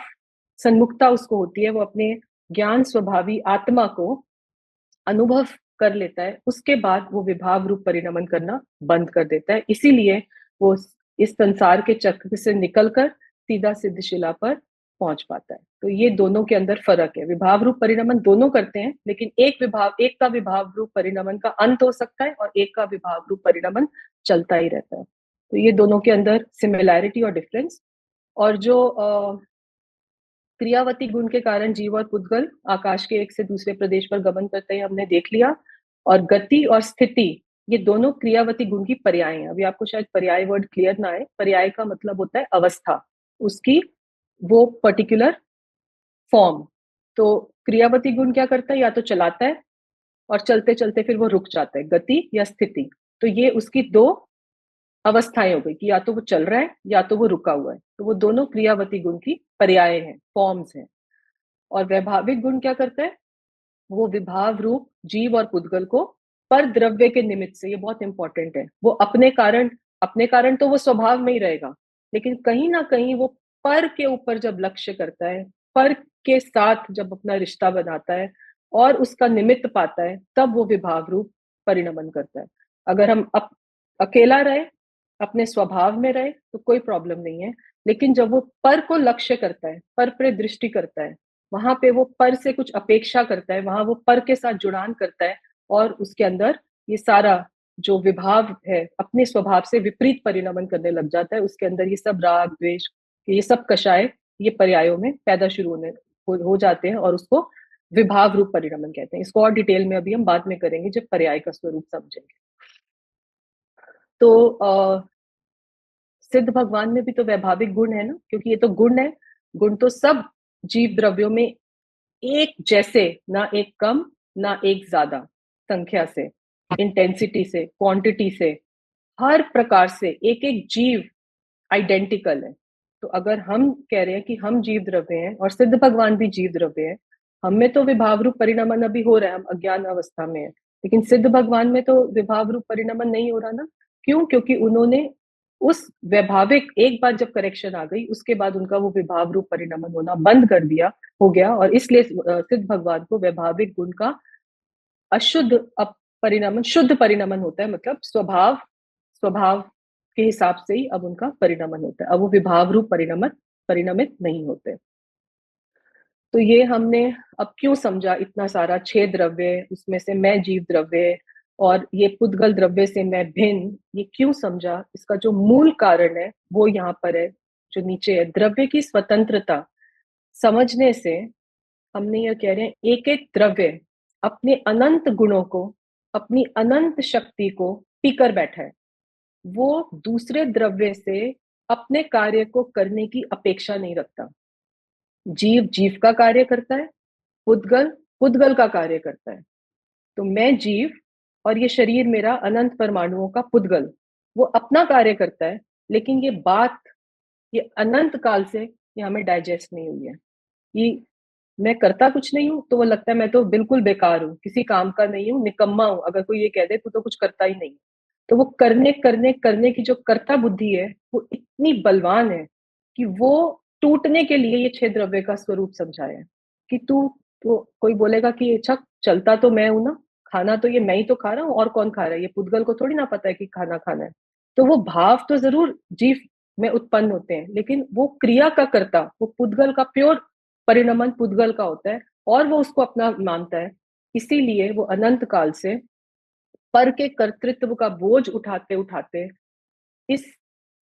सन्मुखता उसको होती है, वो अपने ज्ञान स्वभावी आत्मा को अनुभव कर लेता है, उसके बाद वो विभाव रूप परिणमन करना बंद कर देता है। इसीलिए वो इस संसार के चक्र से निकलकर सीधा सिद्धशिला पर पहुंच पाता है। तो ये दोनों के अंदर फर्क है। विभाव रूप परिणमन दोनों करते हैं, लेकिन एक का विभाव रूप परिणमन का अंत हो सकता है और एक का विभाव रूप परिणमन चलता ही रहता है। तो ये दोनों के अंदर सिमिलैरिटी और डिफरेंस। और जो क्रियावती गुण के कारण जीव और पुद्गल आकाश के एक से दूसरे प्रदेश पर गमन करते हैं, हमने देख लिया। और गति और स्थिति, ये दोनों क्रियावती गुण की पर्याय हैं। अभी आपको शायद पर्याय वर्ड क्लियर ना आए। पर्याय का मतलब होता है अवस्था, उसकी वो पर्टिकुलर फॉर्म। तो क्रियावती गुण क्या करता है, या तो चलाता है और चलते चलते फिर वो रुक जाता है, गति या स्थिति। तो ये उसकी दो अवस्थाएं हो गई कि या तो वो चल रहा है या तो वो रुका हुआ है। तो वो दोनों क्रियावती गुण की पर्याय हैं, फॉर्म्स हैं। और वैभाविक गुण क्या करता है, वो विभाव रूप जीव और पुद्गल को पर द्रव्य के निमित्त से, ये बहुत इंपॉर्टेंट है, वो अपने कारण तो वो स्वभाव में ही रहेगा, लेकिन कहीं ना कहीं वो पर के ऊपर जब लक्ष्य करता है, पर के साथ जब अपना रिश्ता बनाता है और उसका निमित्त पाता है, तब वो विभाव रूप परिणमन करता है। अगर हम अकेला रहे, अपने स्वभाव में रहे, तो कोई प्रॉब्लम नहीं है। लेकिन जब वो पर को लक्ष्य करता है, पर पे दृष्टि करता है, वहां पे वो पर से कुछ अपेक्षा करता है, वहां वो पर के साथ जुड़ान करता है, और उसके अंदर ये सारा जो विभाव है अपने स्वभाव से विपरीत परिणमन करने लग जाता है। उसके अंदर ये सब राग द्वेष, ये सब कषाय, ये पर्यायों में पैदा शुरू हो जाते हैं, और उसको विभाव रूप परिणमन कहते हैं। इसको और डिटेल में अभी हम बाद में करेंगे जब पर्याय का स्वरूप समझेंगे। तो सिद्ध भगवान में भी तो वैभाविक गुण है ना, क्योंकि ये तो गुण है। गुण तो सब जीव द्रव्यों में एक जैसे, ना एक कम ना एक ज्यादा, संख्या से, इंटेंसिटी से, क्वांटिटी से, हर प्रकार से एक एक जीव आइडेंटिकल है। तो अगर हम कह रहे हैं कि हम जीव द्रव्य हैं और सिद्ध भगवान भी जीव द्रव्य है, हमें तो विभाव रूप परिणमन अभी हो रहा है, हम अज्ञान अवस्था में है, लेकिन सिद्ध भगवान में तो विभाव रूप परिणमन नहीं हो रहा ना। क्यों? क्योंकि उन्होंने उस वैभाविक, एक बार जब करेक्शन आ गई, उसके बाद उनका वो विभाव रूप परिणमन होना बंद कर दिया, हो गया। और इसलिए सिद्ध भगवान को वैभाविक गुण का अशुद्ध परिणमन, शुद्ध परिणमन होता है, मतलब स्वभाव स्वभाव के हिसाब से ही अब उनका परिणमन होता है। अब वो विभाव रूप परिणमित नहीं होते। तो ये हमने अब क्यों समझा, इतना सारा छह द्रव्य, उसमें से मैं जीव द्रव्य और ये पुद्गल द्रव्य से मैं भिन्न, ये क्यों समझा, इसका जो मूल कारण है वो यहाँ पर है, जो नीचे है। द्रव्य की स्वतंत्रता समझने से हमने ये कह रहे हैं, एक एक द्रव्य अपने अनंत गुणों को, अपनी अनंत शक्ति को पीकर बैठा है। वो दूसरे द्रव्य से अपने कार्य को करने की अपेक्षा नहीं रखता। जीव जीव का कार्य करता है, पुद्गल पुद्गल का कार्य करता है। तो मैं जीव और ये शरीर मेरा अनंत परमाणुओं का पुद्गल, वो अपना कार्य करता है, लेकिन ये बात, ये अनंत काल से ये हमें डाइजेस्ट नहीं हुई है कि मैं करता कुछ नहीं हूँ। तो वो लगता है मैं तो बिल्कुल बेकार हूँ, किसी काम का नहीं हूँ, निकम्मा हूँ, अगर कोई ये कह दे तू तो कुछ करता ही नहीं। तो वो करने करने करने की जो कर्ता बुद्धि है, वो इतनी बलवान है कि वो टूटने के लिए ये छह द्रव्य का स्वरूप समझाया है कि तू, तो कोई बोलेगा कि अच्छा चलता तो मैं हूं ना, खाना तो ये मैं ही तो खा रहा हूँ, और कौन खा रहा है, ये पुद्गल को थोड़ी ना पता है कि खाना खाना है। तो वो भाव तो जरूर जीव में उत्पन्न होते हैं, लेकिन वो क्रिया का कर्ता, वो पुद्गल का प्योर परिणमन पुद्गल का होता है, और वो उसको अपना मानता है। इसीलिए वो अनंत काल से पर के कर्तृत्व का बोझ उठाते उठाते इस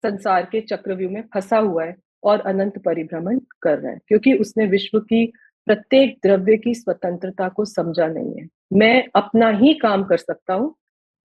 संसार के चक्रव्यूह में फंसा हुआ है और अनंत परिभ्रमण कर रहा है, क्योंकि उसने विश्व की प्रत्येक द्रव्य की स्वतंत्रता को समझा नहीं है। मैं अपना ही काम कर सकता हूँ,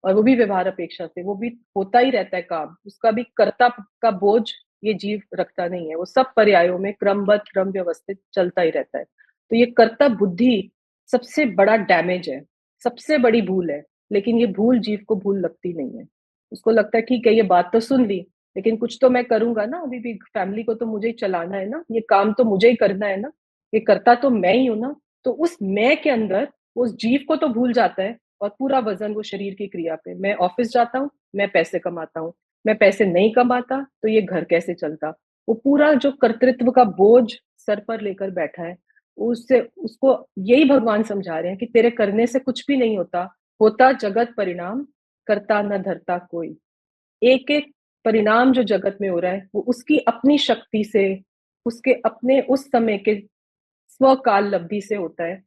और वो भी व्यवहार अपेक्षा से, वो भी होता ही रहता है काम, उसका भी कर्ता का बोझ ये जीव रखता नहीं है। वो सब पर्यायों में क्रमबद्ध क्रम व्यवस्थित चलता ही रहता है। तो ये कर्ता बुद्धि सबसे बड़ा डैमेज है, सबसे बड़ी भूल है। लेकिन ये भूल जीव को भूल लगती नहीं है। उसको लगता है ठीक है, ये बात तो सुन ली, लेकिन कुछ तो मैं करूंगा ना, अभी भी फैमिली को तो मुझे ही चलाना है ना, ये काम तो मुझे ही करना है ना, ये करता तो मैं ही हूं ना। तो उस मैं के अंदर उस जीव को तो भूल जाता है और पूरा वजन वो शरीर की क्रिया पे। मैं ऑफिस जाता हूँ, मैं पैसे कमाता हूँ, मैं पैसे नहीं कमाता तो ये घर कैसे चलता। वो पूरा जो कर्तृत्व का बोझ सर पर लेकर बैठा है, उससे उसको यही भगवान समझा रहे हैं कि तेरे करने से कुछ भी नहीं होता, होता जगत परिणाम, करता न धरता कोई। एक एक परिणाम जो जगत में हो रहा है वो उसकी अपनी शक्ति से, उसके अपने उस समय के स्वकाल लब्धि से होता है।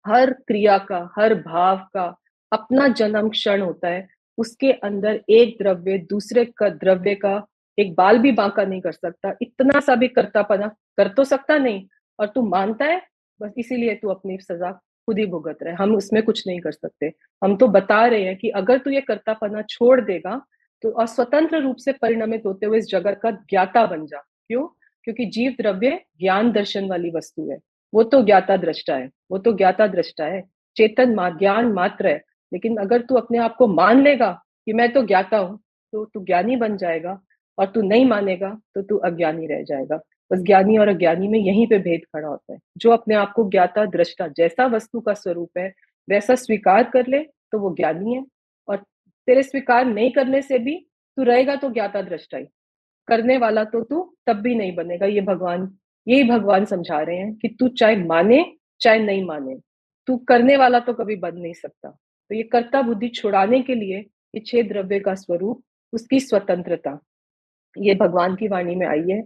हर क्रिया का, हर भाव का अपना जन्म क्षण होता है। उसके अंदर एक द्रव्य दूसरे का द्रव्य का एक बाल भी बांका नहीं कर सकता। इतना सा भी कर्तापना कर तो सकता नहीं, और तू मानता है, बस इसीलिए तू अपनी सजा खुद ही भुगत रहा है। हम उसमें कुछ नहीं कर सकते। हम तो बता रहे हैं कि अगर तू ये कर्तापना छोड़ देगा तो अस्वतंत्र रूप से परिणमित होते हुए इस जगत का ज्ञाता बन जा। क्यों? क्योंकि जीव द्रव्य ज्ञान दर्शन वाली वस्तु है। वो तो ज्ञाता दृष्टा है, वो तो ज्ञाता दृष्टा है, चेतन ज्ञान मात्र है। लेकिन अगर तू अपने आप को मान लेगा कि मैं तो ज्ञाता हूँ, तो तू ज्ञानी बन जाएगा, और तू नहीं मानेगा तो तू अज्ञानी रह जाएगा। बस ज्ञानी और अज्ञानी में यहीं पे भेद खड़ा होता है। जो अपने आप को ज्ञाता दृष्टा जैसा वस्तु का स्वरूप है वैसा स्वीकार कर ले तो वो ज्ञानी है। और तेरे स्वीकार नहीं करने से भी तू रहेगा तो ज्ञाता दृष्टा ही, करने वाला तो तू तब भी नहीं बनेगा। ये भगवान, यही भगवान समझा रहे हैं कि तू चाहे माने चाहे नहीं माने, तू करने वाला तो कभी बन नहीं सकता। तो ये कर्ता बुद्धि छुड़ाने के लिए ये छह द्रव्य का स्वरूप, उसकी स्वतंत्रता, ये भगवान की वाणी में आई है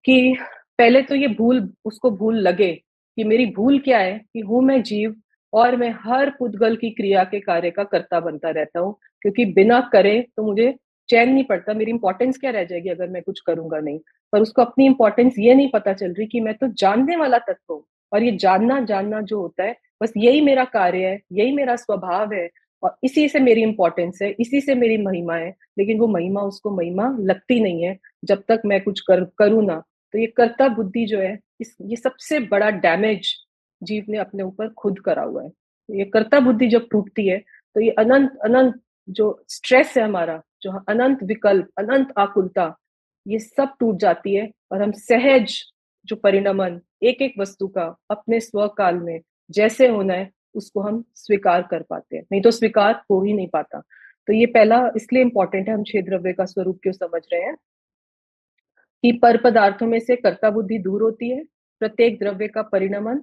कि पहले तो ये भूल, उसको भूल लगे कि मेरी भूल क्या है, कि हूं मैं जीव और मैं हर पुद्गल की क्रिया के कार्य का कर्ता बनता रहता हूँ। क्योंकि बिना करे तो मुझे चैन नहीं पड़ता। मेरी इंपॉर्टेंस क्या रह जाएगी अगर मैं कुछ करूंगा नहीं। पर उसको अपनी इंपॉर्टेंस ये नहीं पता चल रही कि मैं तो जानने वाला तत्व हूँ, और ये जानना जानना जो होता है बस यही मेरा कार्य है, यही मेरा स्वभाव है, और इसी से मेरी इंपॉर्टेंस है, इसी से मेरी महिमा है। लेकिन वो महिमा उसको महिमा लगती नहीं है जब तक मैं कुछ करूँ ना। तो ये कर्ता बुद्धि जो है, ये सबसे बड़ा डैमेज जीव ने अपने ऊपर खुद करा हुआ है। ये कर्ता बुद्धि जब टूटती है तो ये अनंत अनंत जो स्ट्रेस है हमारा, जो अनंत विकल्प, अनंत आकुलता, ये सब टूट जाती है। और हम सहज जो परिणमन एक एक वस्तु का अपने स्व काल में जैसे होना है उसको हम स्वीकार कर पाते हैं। नहीं तो स्वीकार हो ही नहीं पाता। तो ये पहला इसलिए इंपॉर्टेंट है, हम छह द्रव्य का स्वरूप क्यों समझ रहे हैं, कि पर पदार्थों में से कर्ता बुद्धि दूर होती है। प्रत्येक द्रव्य का परिणमन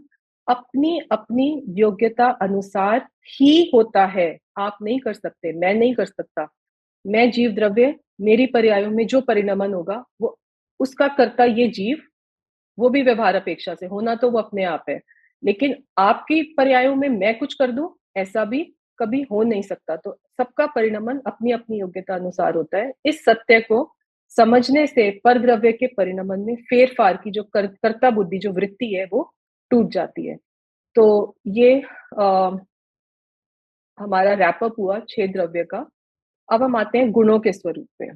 अपनी अपनी योग्यता अनुसार ही होता है। आप नहीं कर सकते, मैं नहीं कर सकता। मैं जीव द्रव्य, मेरी पर्यायों में जो परिणमन होगा वो उसका कर्ता ये जीव, वो भी व्यवहार अपेक्षा से होना तो वो अपने आप है। लेकिन आपकी पर्यायों में मैं कुछ कर दूं, ऐसा भी कभी हो नहीं सकता। तो सबका परिणमन अपनी अपनी योग्यता अनुसार होता है। इस सत्य को समझने से पर द्रव्य के परिणमन में फेर फार की जो कर्ता बुद्धि जो वृत्ति है वो टूट जाती है। तो ये हमारा रैपअप हुआ छह द्रव्य का। अब हम आते हैं गुणों के स्वरूप पे।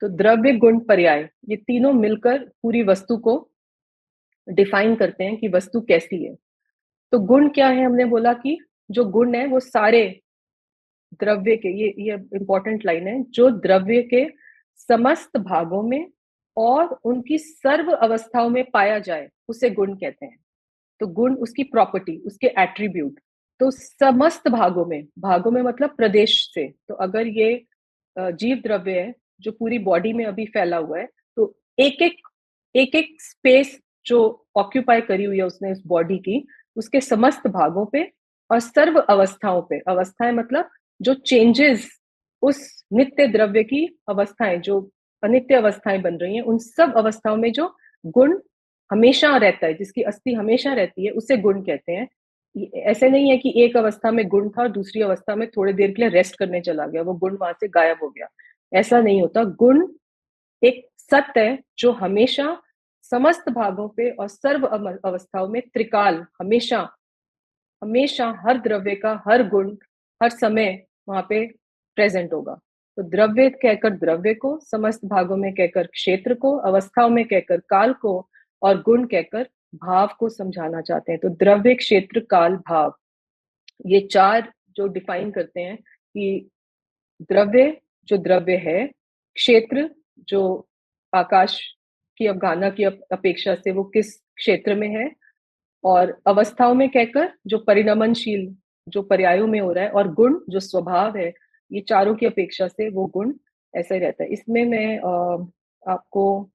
तो द्रव्य गुण पर्याय ये तीनों मिलकर पूरी वस्तु को डिफाइन करते हैं कि वस्तु कैसी है। तो गुण क्या है, हमने बोला कि जो गुण है वो सारे द्रव्य के, ये इंपॉर्टेंट लाइन है, जो द्रव्य के समस्त भागों में और उनकी सर्व अवस्थाओं में पाया जाए उसे गुण कहते हैं। तो गुण उसकी प्रॉपर्टी, उसके एट्रीब्यूट। तो समस्त भागों में, भागों में मतलब प्रदेश से, तो अगर ये जीव द्रव्य है जो पूरी बॉडी में अभी फैला हुआ है, तो एक एक स्पेस जो ऑक्यूपाई करी हुई है उसने उस बॉडी की, उसके समस्त भागों पे और सर्व अवस्थाओं पे, अवस्थाएं मतलब जो चेंजेस उस नित्य द्रव्य की अवस्थाएं, जो अनित्य अवस्थाएं बन रही हैं, उन सब अवस्थाओं में जो गुण हमेशा रहता है, जिसकी अस्थि हमेशा रहती है, उसे गुण कहते हैं। ऐसे नहीं है कि एक अवस्था में गुण था और दूसरी अवस्था में थोड़ी देर के लिए रेस्ट करने चला गया, वो गुण वहां से गायब हो गया। ऐसा नहीं होता। गुण एक सत्य है जो हमेशा समस्त भागों पे और सर्व अवस्थाओं में त्रिकाल, हमेशा हमेशा हर द्रव्य का हर गुण हर समय वहां पे प्रेजेंट होगा। तो द्रव्य कहकर द्रव्य को, समस्त भागों में कहकर क्षेत्र को, अवस्थाओं में कहकर काल को, और गुण कहकर भाव को समझाना चाहते हैं। तो द्रव्य, क्षेत्र, काल, भाव, ये चार जो डिफाइन करते हैं कि द्रव्य जो द्रव्य है, क्षेत्र जो आकाश की अवगाहना की अपेक्षा से वो किस क्षेत्र में है, और अवस्थाओं में कहकर जो परिणमनशील, जो पर्यायों में हो रहा है, और गुण जो स्वभाव है, ये चारों की अपेक्षा से वो गुण ऐसा ही रहता है। इसमें मैं आपको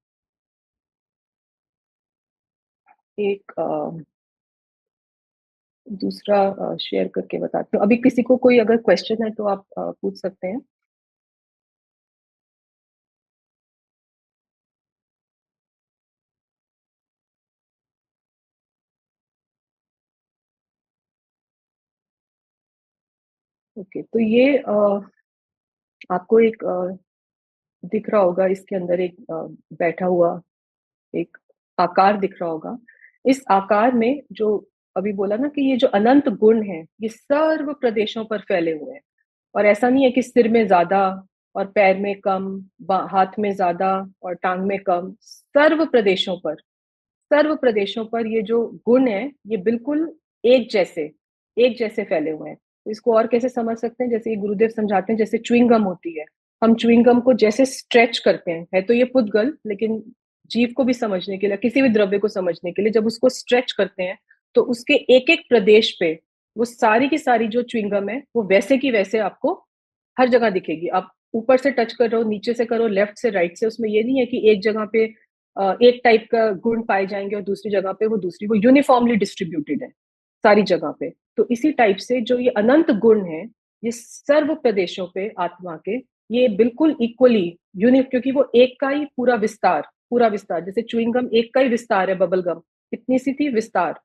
एक दूसरा शेयर करके बताती हूँ। अभी किसी को कोई अगर क्वेश्चन है तो आप पूछ सकते हैं। ओके, तो ये आपको एक दिख रहा होगा, इसके अंदर एक बैठा हुआ एक आकार दिख रहा होगा। इस आकार में जो अभी बोला ना कि ये जो अनंत गुण हैं, ये सर्व प्रदेशों पर फैले हुए हैं। और ऐसा नहीं है कि सिर में ज़्यादा और पैर में कम, हाथ में ज़्यादा और टाँग में कम, सर्व प्रदेशों पर ये जो गुण हैं, ये बिल्कुल एक जैसे एक जैसे फैले हुए हैं। तो इसको और कैसे समझ सकते हैं, जैसे ये गुरुदेव समझाते हैं, जैसे च्युइंग गम होती है। हम च्युइंग गम को जैसे स्ट्रेच करते हैं, है तो ये पुद्गल, लेकिन जीव को भी समझने के लिए, किसी भी द्रव्य को समझने के लिए जब उसको स्ट्रेच करते हैं, तो उसके एक-एक प्रदेश पे वो सारी की सारी जो च्युइंग गम है, वो वैसे की वैसे आपको हर जगह दिखेगी। आप ऊपर से टच कर रहे हो, नीचे से करो, लेफ्ट से, राइट से, उसमें ये नहीं है कि एक जगह पे एक टाइप का गुण पाए जाएँगे और दूसरी जगह पे वो दूसरी, वो यूनिफ़ॉर्मली डिस्ट्रीब्यूटेड है, सारी जगह पे। तो इसी टाइप से जो ये अनंत गुण हैं, ये सर्व प्रदेशों पे आत्मा के, ये बिल्कुल इक्वली क्योंकि वो एक का ही पूरा विस्तार, जैसे च्युइंग गम एक का ही विस्तार है, बबल गम, इतनी सी थी विस्तार।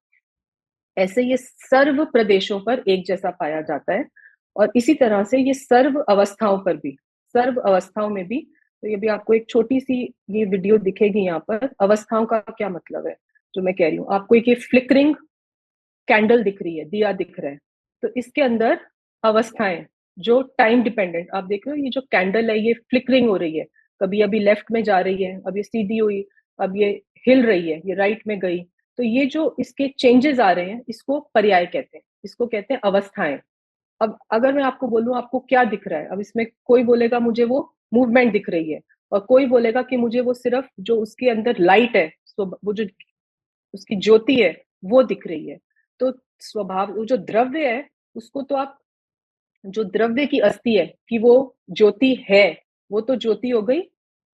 ऐसे ये सर्व प्रदेशों पर एक जैसा पाया जाता है, और इसी तरह से ये सर्व अवस्थाओं में भी। तो ये भी आपको एक छोटी सी ये वीडियो दिखेगी यहाँ पर। अवस्थाओं का क्या मतलब है, जो मैं कह रही हूँ आपको, एक ये फ्लिकरिंग कैंडल दिख रही है, दिया दिख रहा है, तो इसके अंदर अवस्थाएं जो टाइम डिपेंडेंट, आप देख रहे हो ये जो कैंडल है ये फ्लिकरिंग हो रही है, कभी अभी लेफ्ट में जा रही है, अब ये सीधी हुई, अब ये हिल रही है, ये राइट में गई। तो ये जो इसके चेंजेस आ रहे हैं, इसको पर्याय कहते हैं, इसको कहते हैं अवस्थाएं। अब अगर मैं आपको बोलूं आपको क्या दिख रहा है, अब इसमें कोई बोलेगा मुझे वो मूवमेंट दिख रही है, और कोई बोलेगा कि मुझे वो सिर्फ जो उसके अंदर लाइट है, तो वो जो उसकी ज्योति है, वो दिख रही है। तो स्वभाव, वो जो द्रव्य है, उसको तो आप, जो द्रव्य की अस्थि है कि वो ज्योति है, वो तो ज्योति हो गई,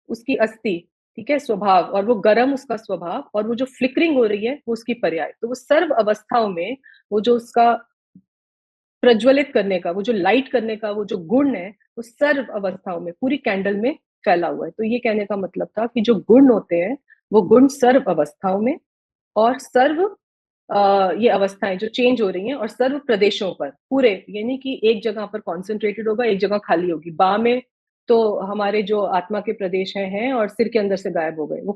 उसकी अस्थि, ठीक है, स्वभाव, और वो गर्म उसका स्वभाव, और वो जो फ्लिकरिंग हो रही है वो उसकी पर्याय। तो वो सर्व अवस्थाओं में वो जो उसका प्रज्वलित करने का, वो जो लाइट करने का वो जो गुण है, वो सर्व अवस्थाओं में पूरी कैंडल में फैला हुआ है। तो ये कहने का मतलब था कि जो गुण होते हैं, वो गुण सर्व अवस्थाओं में, और सर्व ये अवस्थाएं जो चेंज हो रही हैं, और सर्व प्रदेशों पर पूरे, ये नहीं कि एक जगह पर कॉन्सेंट्रेटेड होगा, एक जगह खाली होगी। बाह में तो हमारे जो आत्मा के प्रदेश हैं और सिर के अंदर से गायब हो गए, वो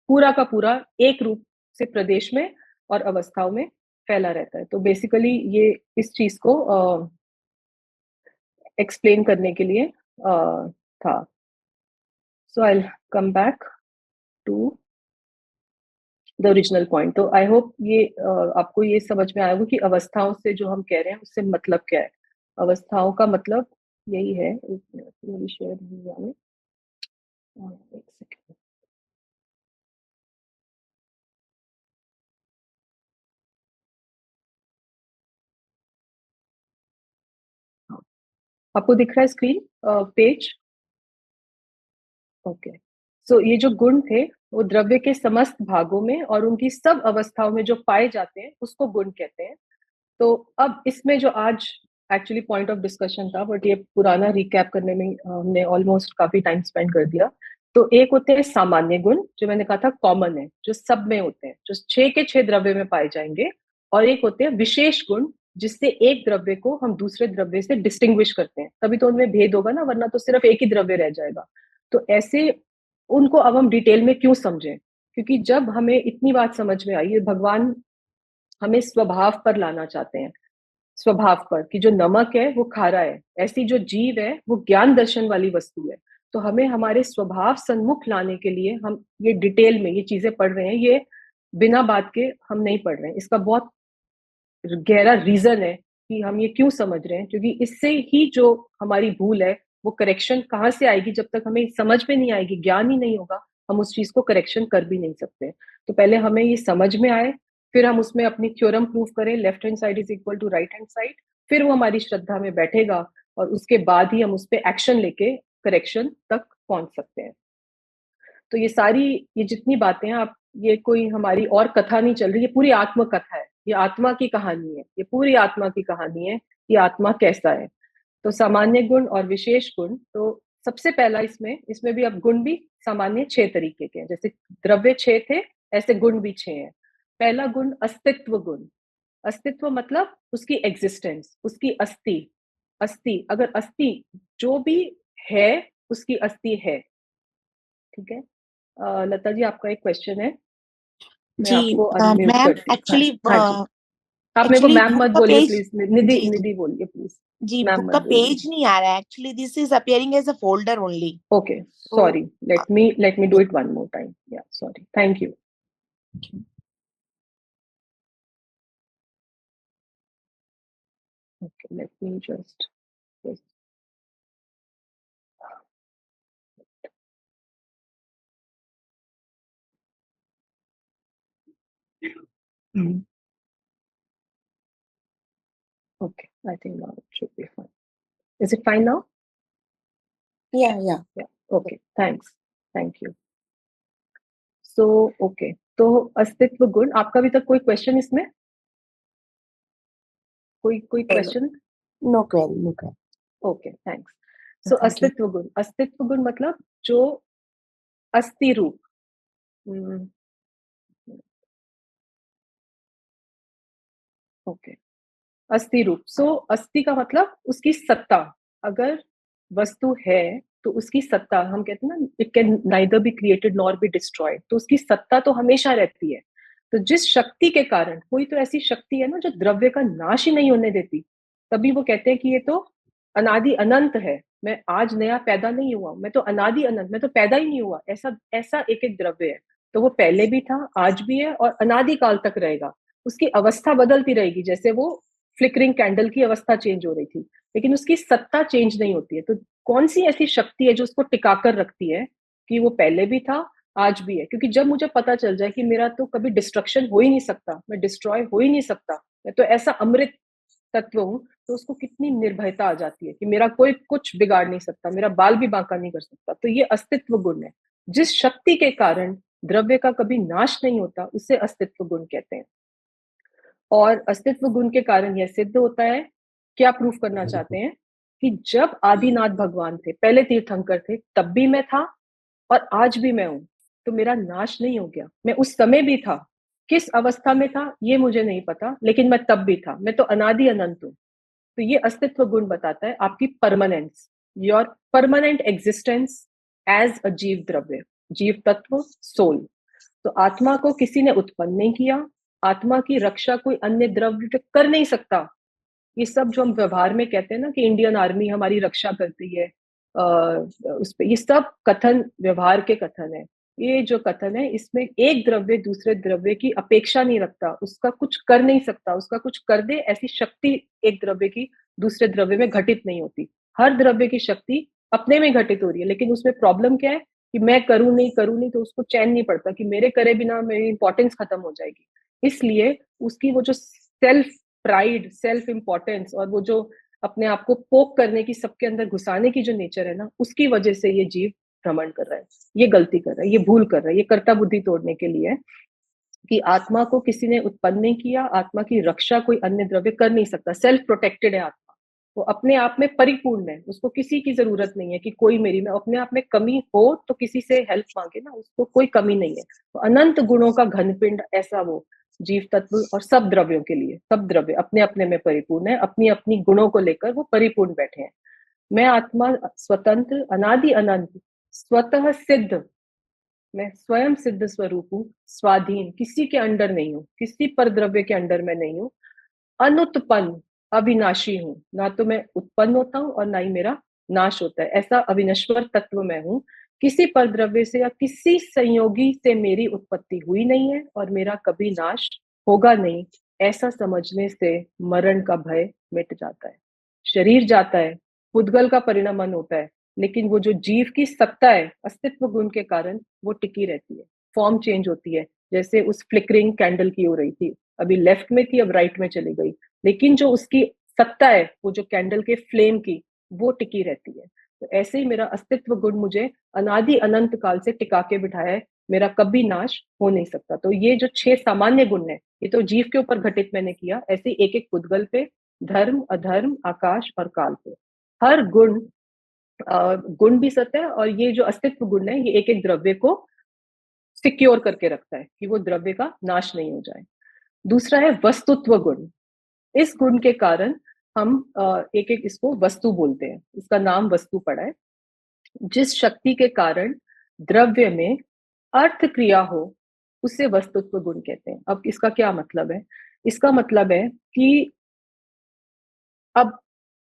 पूरा का पूरा एक रूप से प्रदेश में और अवस्थाओं में फैला रहता है। तो बेसिकली ये इस चीज को एक्सप्लेन करने के लिए था। So I come back to the original point. तो आई होप ये आपको ये समझ में आया होगा कि अवस्थाओं से जो हम कह रहे हैं उससे मतलब क्या है। अवस्थाओं का मतलब यही है, एक मिनट मेरी शेयर नहीं हुआ है, एक सेकंड। हाँ, आपको दिख रहा है स्क्रीन पेज? ओके। सो ये जो गुण थे, वो द्रव्य के समस्त भागों में और उनकी सब अवस्थाओं में जो पाए जाते हैं, उसको गुण कहते हैं। तो अब इसमें जो आज एक्चुअली पॉइंट ऑफ डिस्कशन था, बट ये पुराना रिकैप करने में हमने ऑलमोस्ट काफी टाइम स्पेंड कर दिया। तो एक होते हैं सामान्य गुण, जो मैंने कहा था कॉमन है, जो सब में होते हैं, जो 6 के 6 द्रव्य में पाए जाएंगे। और एक होते हैं विशेष गुण, जिससे एक द्रव्य को हम दूसरे द्रव्य से डिस्टिंग्विश करते हैं, तभी तो उनमें भेद होगा ना, वरना तो सिर्फ एक ही द्रव्य रह जाएगा। तो ऐसे उनको अब हम डिटेल में क्यों समझें, क्योंकि जब हमें इतनी बात समझ में आई, भगवान हमें स्वभाव पर लाना चाहते हैं, स्वभाव पर, कि जो नमक है वो खारा है, ऐसी जो जीव है वो ज्ञान दर्शन वाली वस्तु है। तो हमें हमारे स्वभाव सन्मुख लाने के लिए हम ये डिटेल में ये चीजें पढ़ रहे हैं, ये बिना बात के हम नहीं पढ़ रहे हैं, इसका बहुत गहरा रीजन है कि हम ये क्यों समझ रहे हैं। क्योंकि इससे ही जो हमारी भूल है, वो करेक्शन कहाँ से आएगी, जब तक हमें समझ में नहीं आएगी, ज्ञान ही नहीं होगा, हम उस चीज को करेक्शन कर भी नहीं सकते। तो पहले हमें ये समझ में आए, फिर हम उसमें अपनी थ्योरम प्रूव करें, left hand side is equal to right hand side, फिर वो हमारी श्रद्धा में बैठेगा और उसके बाद ही हम उस पर एक्शन लेके करेक्शन तक पहुंच सकते हैं। तो ये सारी, ये जितनी बातें हैं आप, ये कोई हमारी और कथा नहीं चल रही, ये पूरी आत्मकथा है, ये आत्मा की कहानी है, ये पूरी आत्मा की कहानी है कि आत्मा कैसा है। तो सामान्य गुण और विशेष गुण, तो सबसे पहला इसमें इसमें भी अब गुण भी सामान्य 6 तरीके के हैं, जैसे द्रव्य 6 थे, ऐसे गुण भी 6 हैं। पहला गुण अस्तित्व गुण। अस्तित्व मतलब उसकी एग्जिस्टेंस, उसकी अस्थि। अस्थि, अगर अस्थि जो भी है उसकी अस्थि है। ठीक है। लता जी आपका एक क्वेश्चन है, मैं जी आपको अनम्यूट मैम, करती हूँ। हाँ एक्चुअली हाँ जी, आप मेरे को एक्चुअली मैम बुक मत का बोलिए पेज, प्लीज, निधि जी जी निधि बोलिए प्लीज, जी, मैम बुक मत का बोलिए। पेज नहीं आ रहा है actually, this is appearing as a folder only. Okay, तो sorry, let me do it one more time. Yeah, sorry, thank you. Okay, let me just Hmm. Okay, I think now it should be fine. Is it fine now? या Yeah. Okay, thanks. Thank you. So, okay. तो अस्तित्व गुण, आपका अभी तक कोई question इसमें, कोई कोई question? No query, no query. Okay, thanks. So thank you. अस्तित्व गुण, अस्तित्व गुण मतलब जो अस्थि रूप। ओके, अस्थि रूप। सो अस्थि का मतलब उसकी सत्ता। अगर वस्तु है तो उसकी सत्ता, हम कहते हैं ना, it can neither be created nor be destroyed, तो उसकी सत्ता तो हमेशा रहती है। तो जिस शक्ति के कारण, कोई तो ऐसी शक्ति है ना जो द्रव्य का नाश ही नहीं होने देती, तभी वो कहते हैं कि ये तो अनादि अनंत है। मैं आज नया पैदा नहीं हुआ, मैं तो अनादि अनंत, मैं तो पैदा ही नहीं हुआ, ऐसा ऐसा एक एक द्रव्य है। तो वो पहले भी था, आज भी है और अनादि काल तक रहेगा। उसकी अवस्था बदलती रहेगी, जैसे वो फ्लिकरिंग कैंडल की अवस्था चेंज हो रही थी, लेकिन उसकी सत्ता चेंज नहीं होती है। तो कौन सी ऐसी शक्ति है जो उसको टिकाकर रखती है कि वो पहले भी था, आज भी है? क्योंकि जब मुझे पता चल जाए कि मेरा तो कभी डिस्ट्रक्शन हो ही नहीं सकता, मैं डिस्ट्रॉय हो ही नहीं सकता, मैं तो ऐसा अमृत तत्व हूँ, तो उसको कितनी निर्भयता आ जाती है कि मेरा कोई कुछ बिगाड़ नहीं सकता, मेरा बाल भी बांका नहीं कर सकता। तो ये अस्तित्व गुण है। जिस शक्ति के कारण द्रव्य का कभी नाश नहीं होता, उसे अस्तित्व गुण कहते हैं। और अस्तित्व गुण के कारण यह सिद्ध होता है, क्या प्रूफ करना चाहते हैं, कि जब आदिनाथ भगवान थे, पहले तीर्थंकर थे, तब भी मैं था और आज भी मैं हूं। तो मेरा नाश नहीं हो गया, मैं उस समय भी था। किस अवस्था में था ये मुझे नहीं पता, लेकिन मैं तब भी था, मैं तो अनादि अनंत हूं। तो ये अस्तित्व गुण बताता है आपकी permanence, your permanent existence as a जीव द्रव्य, जीव तत्व, सोल। तो आत्मा को किसी ने उत्पन्न नहीं किया, आत्मा की रक्षा कोई अन्य द्रव्य कर नहीं सकता। ये सब जो हम व्यवहार में कहते हैं ना कि इंडियन आर्मी हमारी रक्षा करती है, उस पे ये सब कथन व्यवहार के कथन है। ये जो कथन है, इसमें एक द्रव्य दूसरे द्रव्य की अपेक्षा नहीं रखता, उसका कुछ कर नहीं सकता, उसका कुछ कर दे ऐसी शक्ति एक द्रव्य की दूसरे द्रव्य में घटित नहीं होती। हर द्रव्य की शक्ति अपने में घटित हो रही है, लेकिन उसमें प्रॉब्लम क्या है कि मैं करूं नहीं तो उसको चैन नहीं पड़ता कि मेरे करे बिना मेरी इंपॉर्टेंस खत्म हो जाएगी। इसलिए उसकी वो जो सेल्फ प्राइड, सेल्फ इंपॉर्टेंस, और वो जो अपने आप को पोक करने की, सबके अंदर घुसाने की जो नेचर है ना, उसकी वजह से ये जीव भ्रमण कर रहा है, ये गलती कर रहा है, ये भूल कर रहा है, ये कर्ता बुद्धि तोड़ने के लिए है कि आत्मा को किसी ने उत्पन्न नहीं किया, आत्मा की रक्षा कोई अन्य द्रव्य कर नहीं सकता, सेल्फ प्रोटेक्टेड है आत्मा, वो अपने आप में परिपूर्ण है, उसको किसी की जरूरत नहीं है कि कोई मेरी में अपने आप में कमी हो तो किसी से हेल्प मांगे ना, उसको कोई कमी नहीं है। तो अनंत गुणों का घनपिंड ऐसा वो जीव तत्व, और सब द्रव्यों के लिए सब द्रव्य अपने अपने में परिपूर्ण है, अपनी अपनी गुणों को लेकर वो परिपूर्ण बैठे हैं। मैं आत्मा स्वतंत्र, अनादि अनंत, स्वतः सिद्ध, मैं स्वयं सिद्ध स्वरूप हूँ, स्वाधीन, किसी के अंडर नहीं हूँ, किसी पर द्रव्य के अंडर में नहीं हूँ, अनुत्पन्न, अविनाशी हूँ, ना तो मैं उत्पन्न होता हूँ और ना ही मेरा नाश होता है, ऐसा अविनश्वर तत्व मैं हूँ। किसी पर द्रव्य से या किसी संयोगी से मेरी उत्पत्ति हुई नहीं है और मेरा कभी नाश होगा नहीं। ऐसा समझने से मरण का भय मिट जाता है, शरीर जाता है, पुद्गल का परिणमन होता है, लेकिन वो जो जीव की सत्ता है अस्तित्व गुण के कारण वो टिकी रहती है, फॉर्म चेंज होती है, जैसे उस फ्लिकरिंग कैंडल की हो रही थी, अभी लेफ्ट में थी अब राइट में चली गई, लेकिन जो उसकी सत्ता है, वो जो कैंडल के फ्लेम की, वो टिकी रहती है। तो ऐसे ही मेरा अस्तित्व गुण मुझे अनादि अनंत काल से टिका के बिठाया है, मेरा कभी नाश हो नहीं सकता। तो ये जो 6 सामान्य गुण है, ये तो जीव के ऊपर घटित मैंने किया, ऐसे एक एक पुद्गल पे, धर्म अधर्म आकाश और काल पे, हर गुण गुण भी सत्य है, और ये जो अस्तित्व गुण है, ये एक एक द्रव्य को सिक्योर करके रखता है कि वो द्रव्य का नाश नहीं हो जाए। दूसरा है वस्तुत्व गुण। इस गुण के कारण हम एक एक इसको वस्तु बोलते हैं, इसका नाम वस्तु पड़ा है। जिस शक्ति के कारण द्रव्य में अर्थ क्रिया हो, उसे वस्तुत्व गुण कहते हैं। अब इसका क्या मतलब है? इसका मतलब है कि अब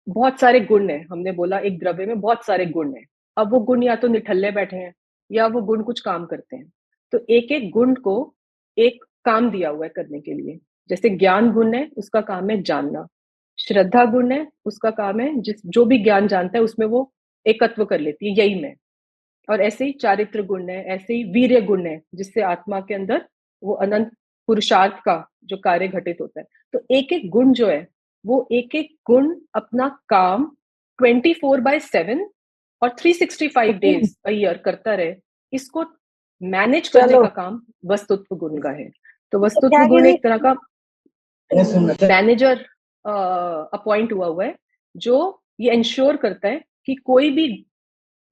बहुत सारे गुण हैं, हमने बोला एक द्रव्य में बहुत सारे गुण हैं। अब वो गुण या तो निठल्ले बैठे हैं, या वो गुण कुछ काम करते हैं। तो एक एक गुण को एक काम दिया हुआ है करने के लिए। जैसे ज्ञान गुण है, उसका काम है जानना। श्रद्धा गुण है, उसका काम है जिस जो भी ज्ञान जानता है उसमें वो एकत्व कर लेती है, यही मैं। और ऐसे ही चारित्र गुण है, ऐसे ही वीर्य गुण है, जिससे आत्मा के अंदर वो अनंत पुरुषार्थ का जो कार्य घटित होता है। तो एक एक गुण जो है, वो एक एक गुण अपना काम 24/7 और 365 डेज अ ईयर करता रहे, इसको मैनेज करने चलो का काम वस्तुत्व गुण का है। तो तो वस्तुत्व क्या गुण गिरी? एक तरह का मैनेजर अपॉइंट हुआ हुआ है, जो ये इंश्योर करता है कि कोई भी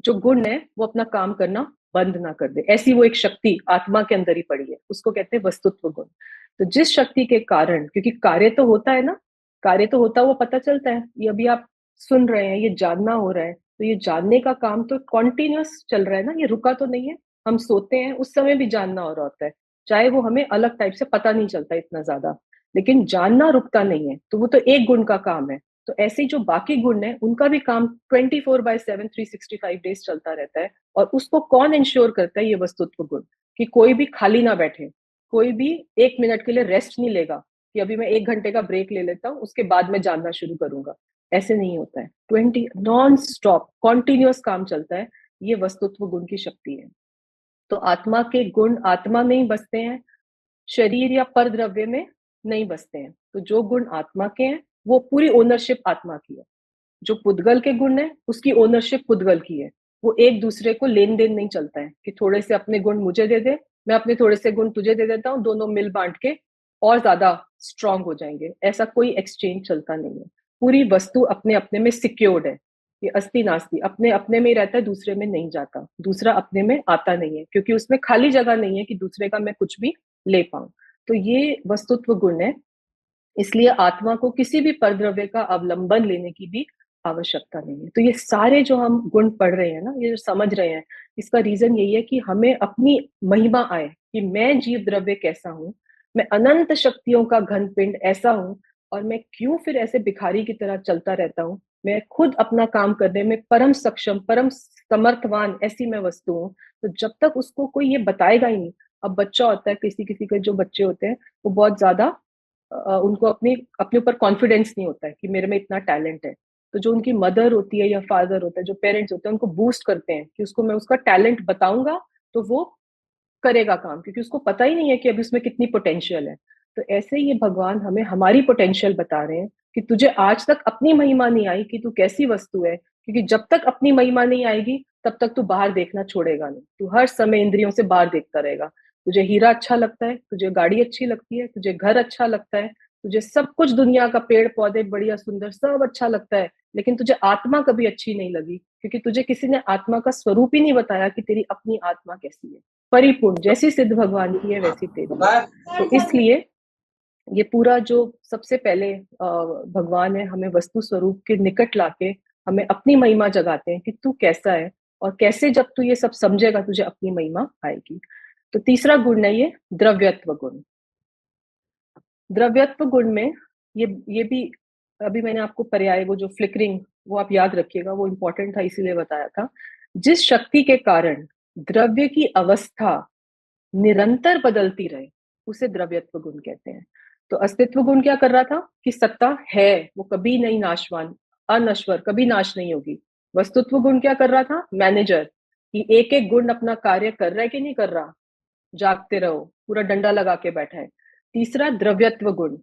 जो गुण है वो अपना काम करना बंद ना कर दे। ऐसी वो एक शक्ति आत्मा के अंदर ही पड़ी है, उसको कहते हैं वस्तुत्व गुण। तो जिस शक्ति के कारण, क्योंकि कार्य तो होता है ना, कार्य तो होता हुआ पता चलता है, ये अभी आप सुन रहे हैं, ये जानना हो रहा है, तो ये जानने का काम तो कॉन्टिन्यूअस चल रहा है ना, ये रुका तो नहीं है। हम सोते हैं उस समय भी जानना हो रहा होता है, चाहे वो हमें अलग टाइप से पता नहीं चलता इतना ज्यादा, लेकिन जानना रुकता नहीं है। तो वो तो एक गुण का काम है। तो ऐसे ही जो बाकी गुण है, उनका भी काम 24/7 365 डेज चलता रहता है। और उसको कौन इंश्योर करता है? ये वस्तुत्व गुण, कि कोई भी खाली ना बैठे, कोई भी 1 मिनट के लिए रेस्ट नहीं लेगा कि अभी मैं 1 घंटे का ब्रेक ले लेता हूँ, उसके बाद मैं जानना शुरू करूंगा। ऐसे नहीं होता है। 20 नॉन स्टॉप कॉन्टिन्यूअस काम चलता है। ये वस्तुत्व गुण की शक्ति है। तो आत्मा के गुण आत्मा में ही बसते हैं, शरीर या पर द्रव्य में नहीं बसते हैं। तो जो गुण आत्मा के हैं, वो पूरी ओनरशिप आत्मा की है। जो पुद्गल के गुण है, उसकी ओनरशिप पुद्गल की है। वो एक दूसरे को लेन देन नहीं चलता है कि थोड़े से अपने गुण मुझे दे दे, मैं अपने थोड़े से गुण तुझे दे देता हूँ, दोनों मिल बांट के और ज्यादा स्ट्रांग हो जाएंगे। ऐसा कोई एक्सचेंज चलता नहीं है। पूरी वस्तु अपने अपने में सिक्योर्ड है। ये अस्थि नास्ति, अपने अपने में ही रहता है, दूसरे में नहीं जाता, दूसरा अपने में आता नहीं है, क्योंकि उसमें खाली जगह नहीं है कि दूसरे का मैं कुछ भी ले पाऊं। तो ये वस्तुत्व गुण है। इसलिए आत्मा को किसी भी परद्रव्य का अवलंबन लेने की भी आवश्यकता नहीं है। तो ये सारे जो हम गुण पढ़ रहे हैं ना, ये जो समझ रहे हैं, इसका रीजन यही है कि हमें अपनी महिमा आए कि मैं जीव द्रव्य कैसा हूँ, मैं अनंत शक्तियों का घन पिंड ऐसा हूँ, और मैं क्यों फिर ऐसे भिखारी की तरह चलता रहता हूँ। मैं खुद अपना काम करने में परम सक्षम, परम समर्थवान ऐसी मैं वस्तु हूँ। तो जब तक उसको कोई ये बताएगा ही नहीं। अब बच्चा होता है, किसी किसी के जो बच्चे होते हैं, वो बहुत ज्यादा उनको अपने अपने ऊपर कॉन्फिडेंस नहीं होता है कि मेरे में इतना टैलेंट है। तो जो उनकी मदर होती है या फादर होता है, जो पेरेंट्स होते हैं, उनको बूस्ट करते हैं कि उसको मैं उसका टैलेंट बताऊंगा तो वो करेगा काम, क्योंकि उसको पता ही नहीं है कि अभी उसमें कितनी पोटेंशियल है। तो ऐसे ही ये भगवान हमें हमारी पोटेंशियल बता रहे हैं कि तुझे आज तक अपनी महिमा नहीं आई कि तू कैसी वस्तु है, क्योंकि जब तक अपनी महिमा नहीं आएगी तब तक तू बाहर देखना छोड़ेगा नहीं। तू हर समय इंद्रियों से बाहर देखता रहेगा। तुझे हीरा अच्छा लगता है, तुझे गाड़ी अच्छी लगती है, तुझे घर अच्छा लगता है, तुझे सब कुछ दुनिया का पेड़ पौधे बढ़िया सुंदर सब अच्छा लगता है, लेकिन तुझे आत्मा कभी अच्छी नहीं लगी, क्योंकि तुझे किसी ने आत्मा का स्वरूप ही नहीं बताया कि तेरी अपनी आत्मा कैसी है। परिपूर्ण, जैसी सिद्ध भगवान की है वैसी तेरी है। तो इसलिए ये पूरा जो सबसे पहले भगवान है, हमें वस्तु स्वरूप के निकट लाके हमें अपनी महिमा जगाते हैं कि तू कैसा है, और कैसे जब तू ये सब समझेगा तुझे अपनी महिमा आएगी। तो तीसरा गुण है ये द्रव्यत्व गुण। द्रव्यत्व गुण में ये भी, अभी मैंने आपको पर्याय वो जो फ्लिकरिंग, वो आप याद रखिएगा, वो इंपॉर्टेंट था इसीलिए बताया था। जिस शक्ति के कारण द्रव्य की अवस्था निरंतर बदलती रहे, उसे द्रव्यत्व गुण कहते हैं। तो अस्तित्व गुण क्या कर रहा था कि सत्ता है, वो कभी नहीं नाशवान, अनश्वर, कभी नाश नहीं होगी। वस्तुत्व गुण क्या कर रहा था? मैनेजर, कि एक एक गुण अपना कार्य कर रहा है कि नहीं कर रहा, जागते रहो, पूरा डंडा लगा के बैठा है। तीसरा द्रव्यत्व गुण,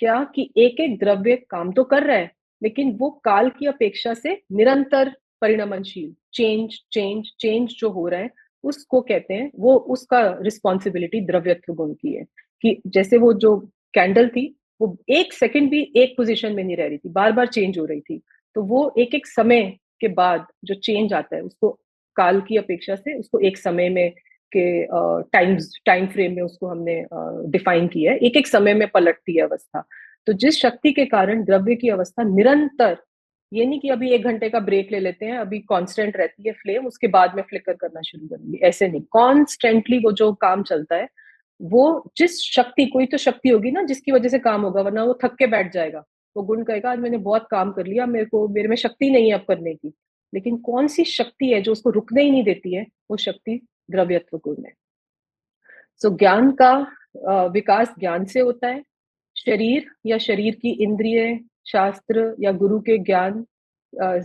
क्या कि एक एक द्रव्य काम तो कर रहा है लेकिन वो काल की अपेक्षा से निरंतर परिणमनशील, चेंज चेंज चेंज जो हो रहा है उसको कहते हैं, वो उसका रिस्पॉन्सिबिलिटी द्रव्यत्व गुण की है। कि जैसे वो जो कैंडल थी वो एक सेकंड भी एक पोजीशन में नहीं रह रही थी, बार बार चेंज हो रही थी, तो वो एक एक समय के बाद जो चेंज आता है उसको काल की अपेक्षा से उसको एक समय में के टाइम फ्रेम में उसको हमने डिफाइन किया है, एक एक समय में पलटती है अवस्था। तो जिस शक्ति के कारण द्रव्य की अवस्था निरंतर, ये नहीं कि अभी 1 घंटे का ब्रेक ले लेते हैं, अभी कांस्टेंट रहती है फ्लेम, उसके बाद में फ्लिकर करना शुरू करेंगे, ऐसे नहीं, कॉन्स्टेंटली वो जो काम चलता है, वो जिस शक्ति, कोई तो शक्ति होगी ना जिसकी वजह से काम होगा, वरना वो थक के बैठ जाएगा। वो गुण कहेगा आज मैंने बहुत काम कर लिया, मेरे में शक्ति नहीं है अब करने की। लेकिन कौन सी शक्ति है जो उसको रुकने ही नहीं देती है? वो शक्ति द्रव्यत्व गुण है। सो ज्ञान का विकास ज्ञान से होता है। शरीर या शरीर की इंद्रिय, शास्त्र या गुरु के ज्ञान,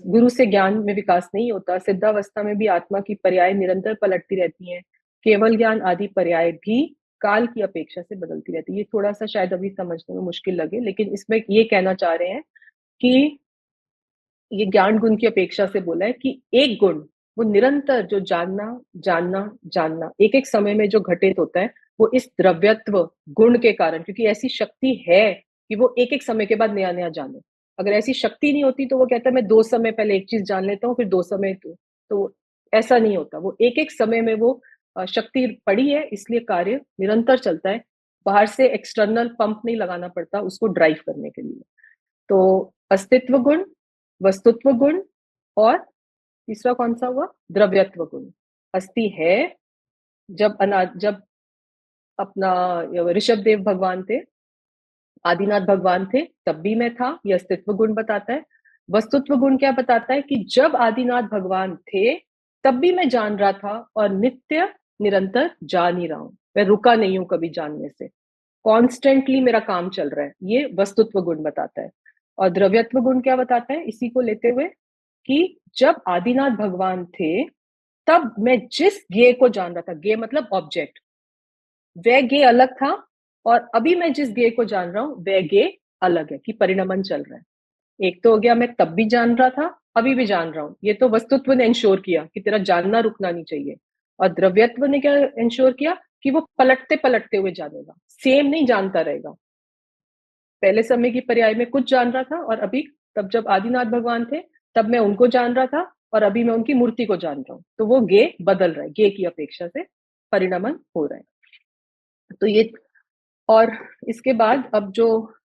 गुरु से ज्ञान में विकास नहीं होता। सिद्धावस्था में भी आत्मा की पर्याय निरंतर पलटती रहती हैं। केवल ज्ञान आदि पर्याय भी काल की अपेक्षा से बदलती रहती है। ये थोड़ा सा शायद अभी समझने में मुश्किल लगे, लेकिन इसमें ये कहना चाह रहे हैं कि ये ज्ञान गुण की अपेक्षा से बोला है कि एक गुण वो निरंतर जो जानना जानना जानना एक एक समय में जो घटित होता है, वो इस द्रव्यत्व गुण के कारण, क्योंकि ऐसी शक्ति है कि वो एक एक समय के बाद नया नया जाने। अगर ऐसी शक्ति नहीं होती तो वो कहता है मैं 2 समय पहले एक चीज जान लेता हूँ, फिर 2 समय तो ऐसा नहीं होता। वो एक एक समय में वो शक्ति पड़ी है, इसलिए कार्य निरंतर चलता है। बाहर से एक्सटर्नल पंप नहीं लगाना पड़ता उसको ड्राइव करने के लिए। तो अस्तित्व गुण, वस्तुत्व गुण, और तीसरा कौन सा हुआ? द्रव्यत्व गुण। अस्थि है, जब अपना ऋषभ देव भगवान थे, आदिनाथ भगवान थे, तब भी मैं था, ये अस्तित्व गुण बताता है। वस्तुत्व गुण क्या बताता है? कि जब आदिनाथ भगवान थे तब भी मैं जान रहा था और नित्य निरंतर जान ही रहा हूं, मैं रुका नहीं हूं कभी जानने से, कॉन्स्टेंटली मेरा काम चल रहा है, ये वस्तुत्व गुण बताता है। और द्रव्यत्व गुण क्या बताता है इसी को लेते हुए? कि जब आदिनाथ भगवान थे तब मैं जिस ज्ञेय को जान रहा था, ज्ञेय मतलब ऑब्जेक्ट, वह ज्ञेय अलग था, और अभी मैं जिस ज्ञेय को जान रहा हूं वह ज्ञेय अलग है, कि परिणमन चल रहा है। एक तो हो गया मैं तब भी जान रहा था, अभी भी जान रहा हूं, ये तो वस्तुत्व ने इंश्योर किया कि तेरा जानना रुकना नहीं चाहिए। और द्रव्यत्व ने क्या इंश्योर किया? कि वो पलटते पलटते हुए जानेगा, सेम नहीं जानता रहेगा। पहले समय की पर्याय में कुछ जान रहा था, और अभी, तब जब आदिनाथ भगवान थे तब मैं उनको जान रहा था, और अभी मैं उनकी मूर्ति को जान रहा हूँ, तो वो गे बदल रहा है, गे की अपेक्षा से परिणमन हो रहा है। तो ये, और इसके बाद अब जो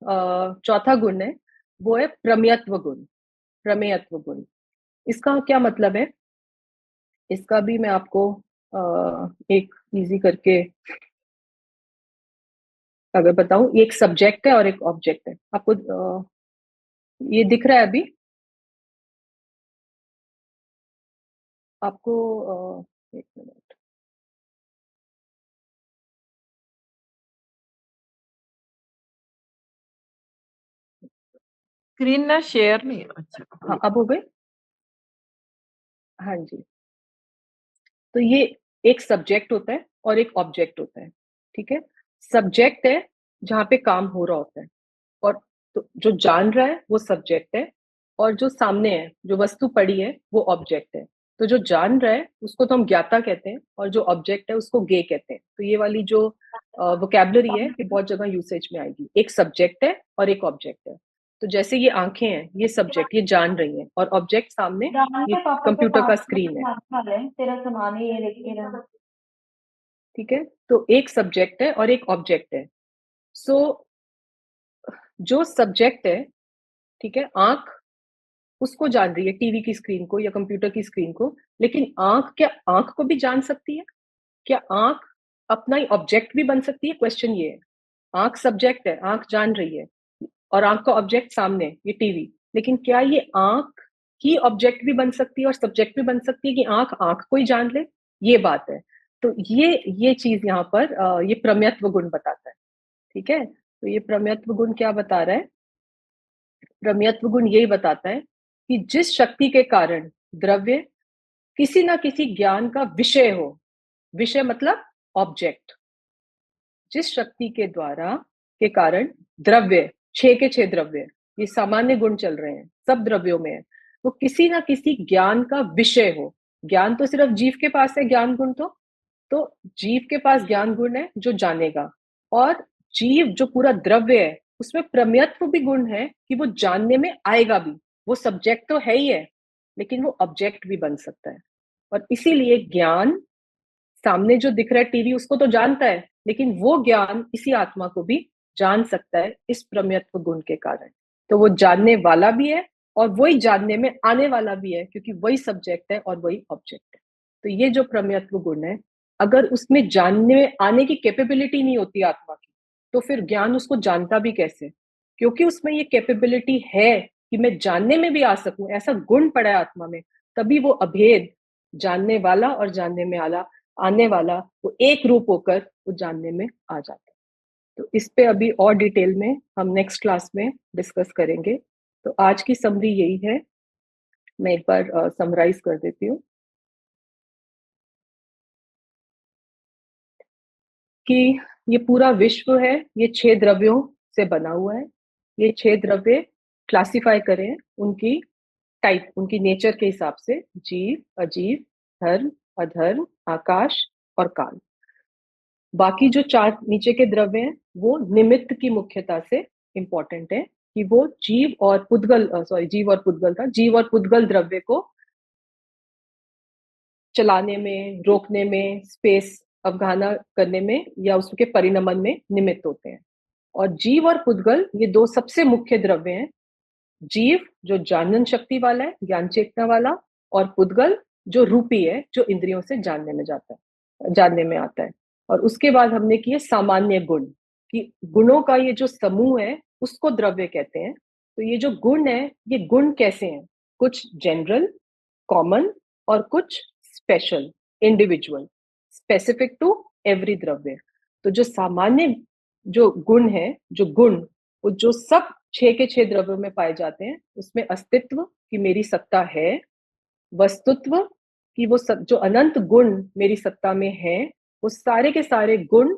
चौथा गुण है वो है प्रमेयत्व गुण। प्रमेयत्व गुण, इसका क्या मतलब है? इसका भी मैं आपको एक इजी करके अगर बताऊं, ये एक सब्जेक्ट है और एक ऑब्जेक्ट है। आपको ये दिख रहा है अभी आपको? एक मिनट। स्क्रीन ना शेयर नहीं, अच्छा हाँ, अब हो गए? हाँ जी। तो ये एक सब्जेक्ट होता है और एक ऑब्जेक्ट होता है, ठीक है? सब्जेक्ट है जहाँ पे काम हो रहा होता है, और तो जो जान रहा है वो सब्जेक्ट है, और जो सामने है, जो वस्तु पड़ी है, वो ऑब्जेक्ट है। तो जो जान रहा है उसको तो हम ज्ञाता कहते हैं, और जो ऑब्जेक्ट है उसको ज्ञेय कहते हैं। तो ये वाली जो वोकैबुलरी है ये बहुत जगह यूसेज में आएगी। एक सब्जेक्ट है और एक ऑब्जेक्ट है। तो जैसे ये आंखें हैं, ये सब्जेक्ट, ये जान रही हैं, और ऑब्जेक्ट सामने ये पापा के कंप्यूटर का पास स्क्रीन है, तेरा सामान ही ये लेके रहा। ठीक है? तो एक सब्जेक्ट है और एक ऑब्जेक्ट है। सो जो सब्जेक्ट है, ठीक है, आंख उसको जान रही है, टीवी की स्क्रीन को या कंप्यूटर की स्क्रीन को, लेकिन आंख क्या आंख को भी जान सकती है? क्या आंख अपना ही ऑब्जेक्ट भी बन सकती है? क्वेश्चन ये है। आंख सब्जेक्ट है, आंख जान रही है, और आंख का ऑब्जेक्ट सामने ये टीवी, लेकिन क्या ये आंख ही ऑब्जेक्ट भी बन सकती है और सब्जेक्ट भी बन सकती है, कि आंख आंख को ही जान ले? ये बात है। तो ये चीज यहाँ पर ये प्रमेयत्व गुण बताता है, ठीक है? तो ये प्रमेयत्व गुण क्या बता रहा है? प्रमेयत्व गुण यही बताता है कि जिस शक्ति के कारण द्रव्य किसी ना किसी ज्ञान का विषय हो, विषय मतलब ऑब्जेक्ट, जिस शक्ति के द्वारा के कारण द्रव्य, 6 के 6 द्रव्य, ये सामान्य गुण चल रहे हैं, सब द्रव्यों में है, वो किसी ना किसी ज्ञान का विषय हो। ज्ञान तो सिर्फ जीव के पास है, ज्ञान गुण तो जीव के पास ज्ञान गुण है जो जानेगा, और जीव जो पूरा द्रव्य है उसमें प्रमेयत्व भी गुण है कि वो जानने में आएगा भी। वो सब्जेक्ट तो है ही है, लेकिन वो ऑब्जेक्ट भी बन सकता है। और इसीलिए ज्ञान, सामने जो दिख रहा है टीवी, उसको तो जानता है, लेकिन वो ज्ञान इसी आत्मा को भी जान सकता है इस प्रमेयत्व गुण के कारण। तो वो जानने वाला भी है और वही जानने में आने वाला भी है, क्योंकि वही सब्जेक्ट है और वही ऑब्जेक्ट है। तो ये जो प्रमेयत्व गुण है, अगर उसमें जानने में आने की कैपेबिलिटी नहीं होती आत्मा की, तो फिर ज्ञान उसको जानता भी कैसे? क्योंकि उसमें ये कैपेबिलिटी है कि मैं जानने में भी आ सकूं, ऐसा गुण पड़ा है आत्मा में, तभी वो अभेद, जानने वाला और जानने में आने वाला, वो एक रूप होकर वो जानने में आ जाता है। तो इस पे अभी और डिटेल में हम नेक्स्ट क्लास में डिस्कस करेंगे। तो आज की समरी यही है, मैं एक बार समराइज कर देती हूँ कि ये पूरा विश्व है, ये 6 द्रव्यों से बना हुआ है। ये 6 द्रव्य क्लासिफाई करें उनकी टाइप, उनकी नेचर के हिसाब से, जीव, अजीव, धर्म, अधर्म, आकाश और काल। बाकी जो 4 नीचे के द्रव्य हैं वो निमित्त की मुख्यता से इंपॉर्टेंट है, कि वो जीव और पुद्गल, जीव और पुद्गल था, जीव और पुद्गल द्रव्य को चलाने में, रोकने में, स्पेस अवगाहना करने में या उसके परिणमन में निमित्त होते हैं। और जीव और पुद्गल ये 2 सबसे मुख्य द्रव्य हैं। जीव जो जानन शक्ति वाला है, ज्ञान चेतना वाला, और पुद्गल जो रूपी है, जो इंद्रियों से जानने में जाता है, जानने में आता है। और उसके बाद हमने किए सामान्य गुण, कि गुणों का ये जो समूह है उसको द्रव्य कहते हैं। तो ये जो गुण है, ये गुण कैसे हैं? कुछ जनरल, कॉमन, और कुछ special, individual, specific to every द्रव्य। तो जो सामान्य जो गुण है, जो गुण, वो जो सब 6 के 6 द्रव्यों में पाए जाते हैं, उसमें अस्तित्व की मेरी सत्ता है, वस्तुत्व की वो सब जो अनंत गुण मेरी सत्ता में है, वो सारे के सारे गुण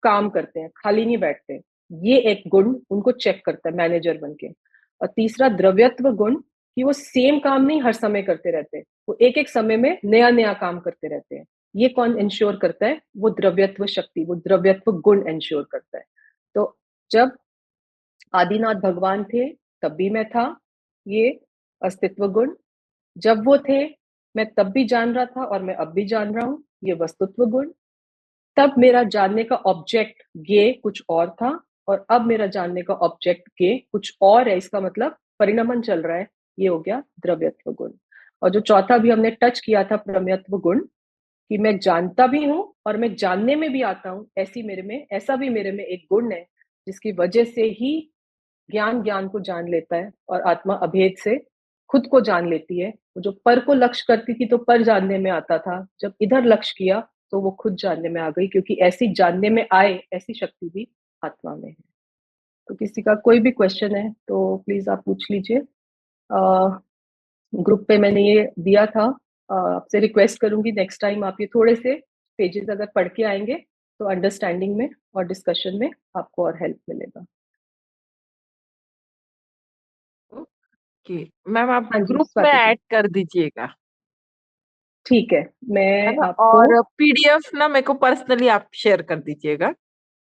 काम करते हैं, खाली नहीं बैठते। ये एक गुण उनको चेक करता है मैनेजर बन के। और तीसरा द्रव्यत्व गुण, कि वो सेम काम नहीं हर समय करते रहते, वो एक एक समय में नया नया काम करते रहते हैं। ये कौन इंश्योर करता है? वो द्रव्यत्व शक्ति, वो द्रव्यत्व गुण इंश्योर करता है। तो जब आदिनाथ भगवान थे तब भी मैं था, ये अस्तित्व गुण। जब वो थे मैं तब भी जान रहा था और मैं अब भी जान रहा हूँ, ये वस्तुत्व गुण। तब मेरा जानने का ऑब्जेक्ट ये कुछ और था, और अब मेरा जानने का ऑब्जेक्ट ये कुछ और है, इसका मतलब परिणमन चल रहा है, ये हो गया द्रव्यत्व गुण। और जो चौथा भी हमने टच किया था, प्रमेयत्व गुण, कि मैं जानता भी हूं और मैं जानने में भी आता हूं, ऐसा भी मेरे में एक गुण है, जिसकी वजह से ही ज्ञान ज्ञान को जान लेता है और आत्मा अभेद से खुद को जान लेती है। वो जो पर को लक्ष्य करती थी तो पर जानने में आता था, जब इधर लक्ष्य किया तो वो खुद जानने में आ गई, क्योंकि ऐसी जानने में आए ऐसी शक्ति भी आत्मा में है। तो किसी का कोई भी क्वेश्चन है तो प्लीज आप पूछ लीजिए। ग्रुप पे मैंने ये दिया था, आपसे रिक्वेस्ट करूंगी नेक्स्ट टाइम आप ये थोड़े से पेजेस अगर पढ़ के आएंगे तो अंडरस्टैंडिंग में और डिस्कशन में आपको और हेल्प मिलेगा। ओके मैम, आप हाँ जी ग्रुप में स्वाति जी, ऐड कर दीजिएगा, ठीक है, है मैं ना? आपको, और पीडीएफ ना मेरे को पर्सनली आप शेयर कर दीजिएगा।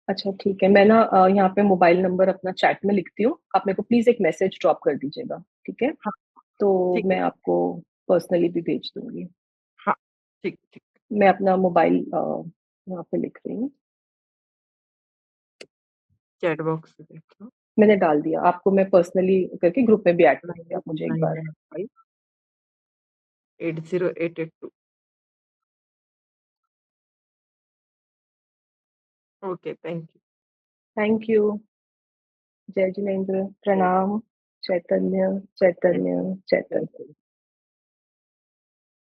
अच्छा ठीक है, मैं ना यहाँ पे मोबाइल नंबर अपना चैट में लिखती हूँ, आप मेरे को प्लीज एक मैसेज ड्रॉप कर दीजिएगा, ठीक है? हाँ तो ठीक है। मैं आपको पर्सनली भी भेज दूंगी। हाँ ठीक ठीक। मैं अपना मोबाइल यहाँ पे लिख रही हूँ, चैट बॉक्स में देख लो। मैंने डाल दिया, आपको मैं पर्सनली करके ग्रुप में भी ऐड करूंगी, आप मुझे एक बार। 995 80882। Okay, thank you. Thank you. जय जिनेन्द्र, प्रणाम। चैतन्य चैतन्य चैतन्य।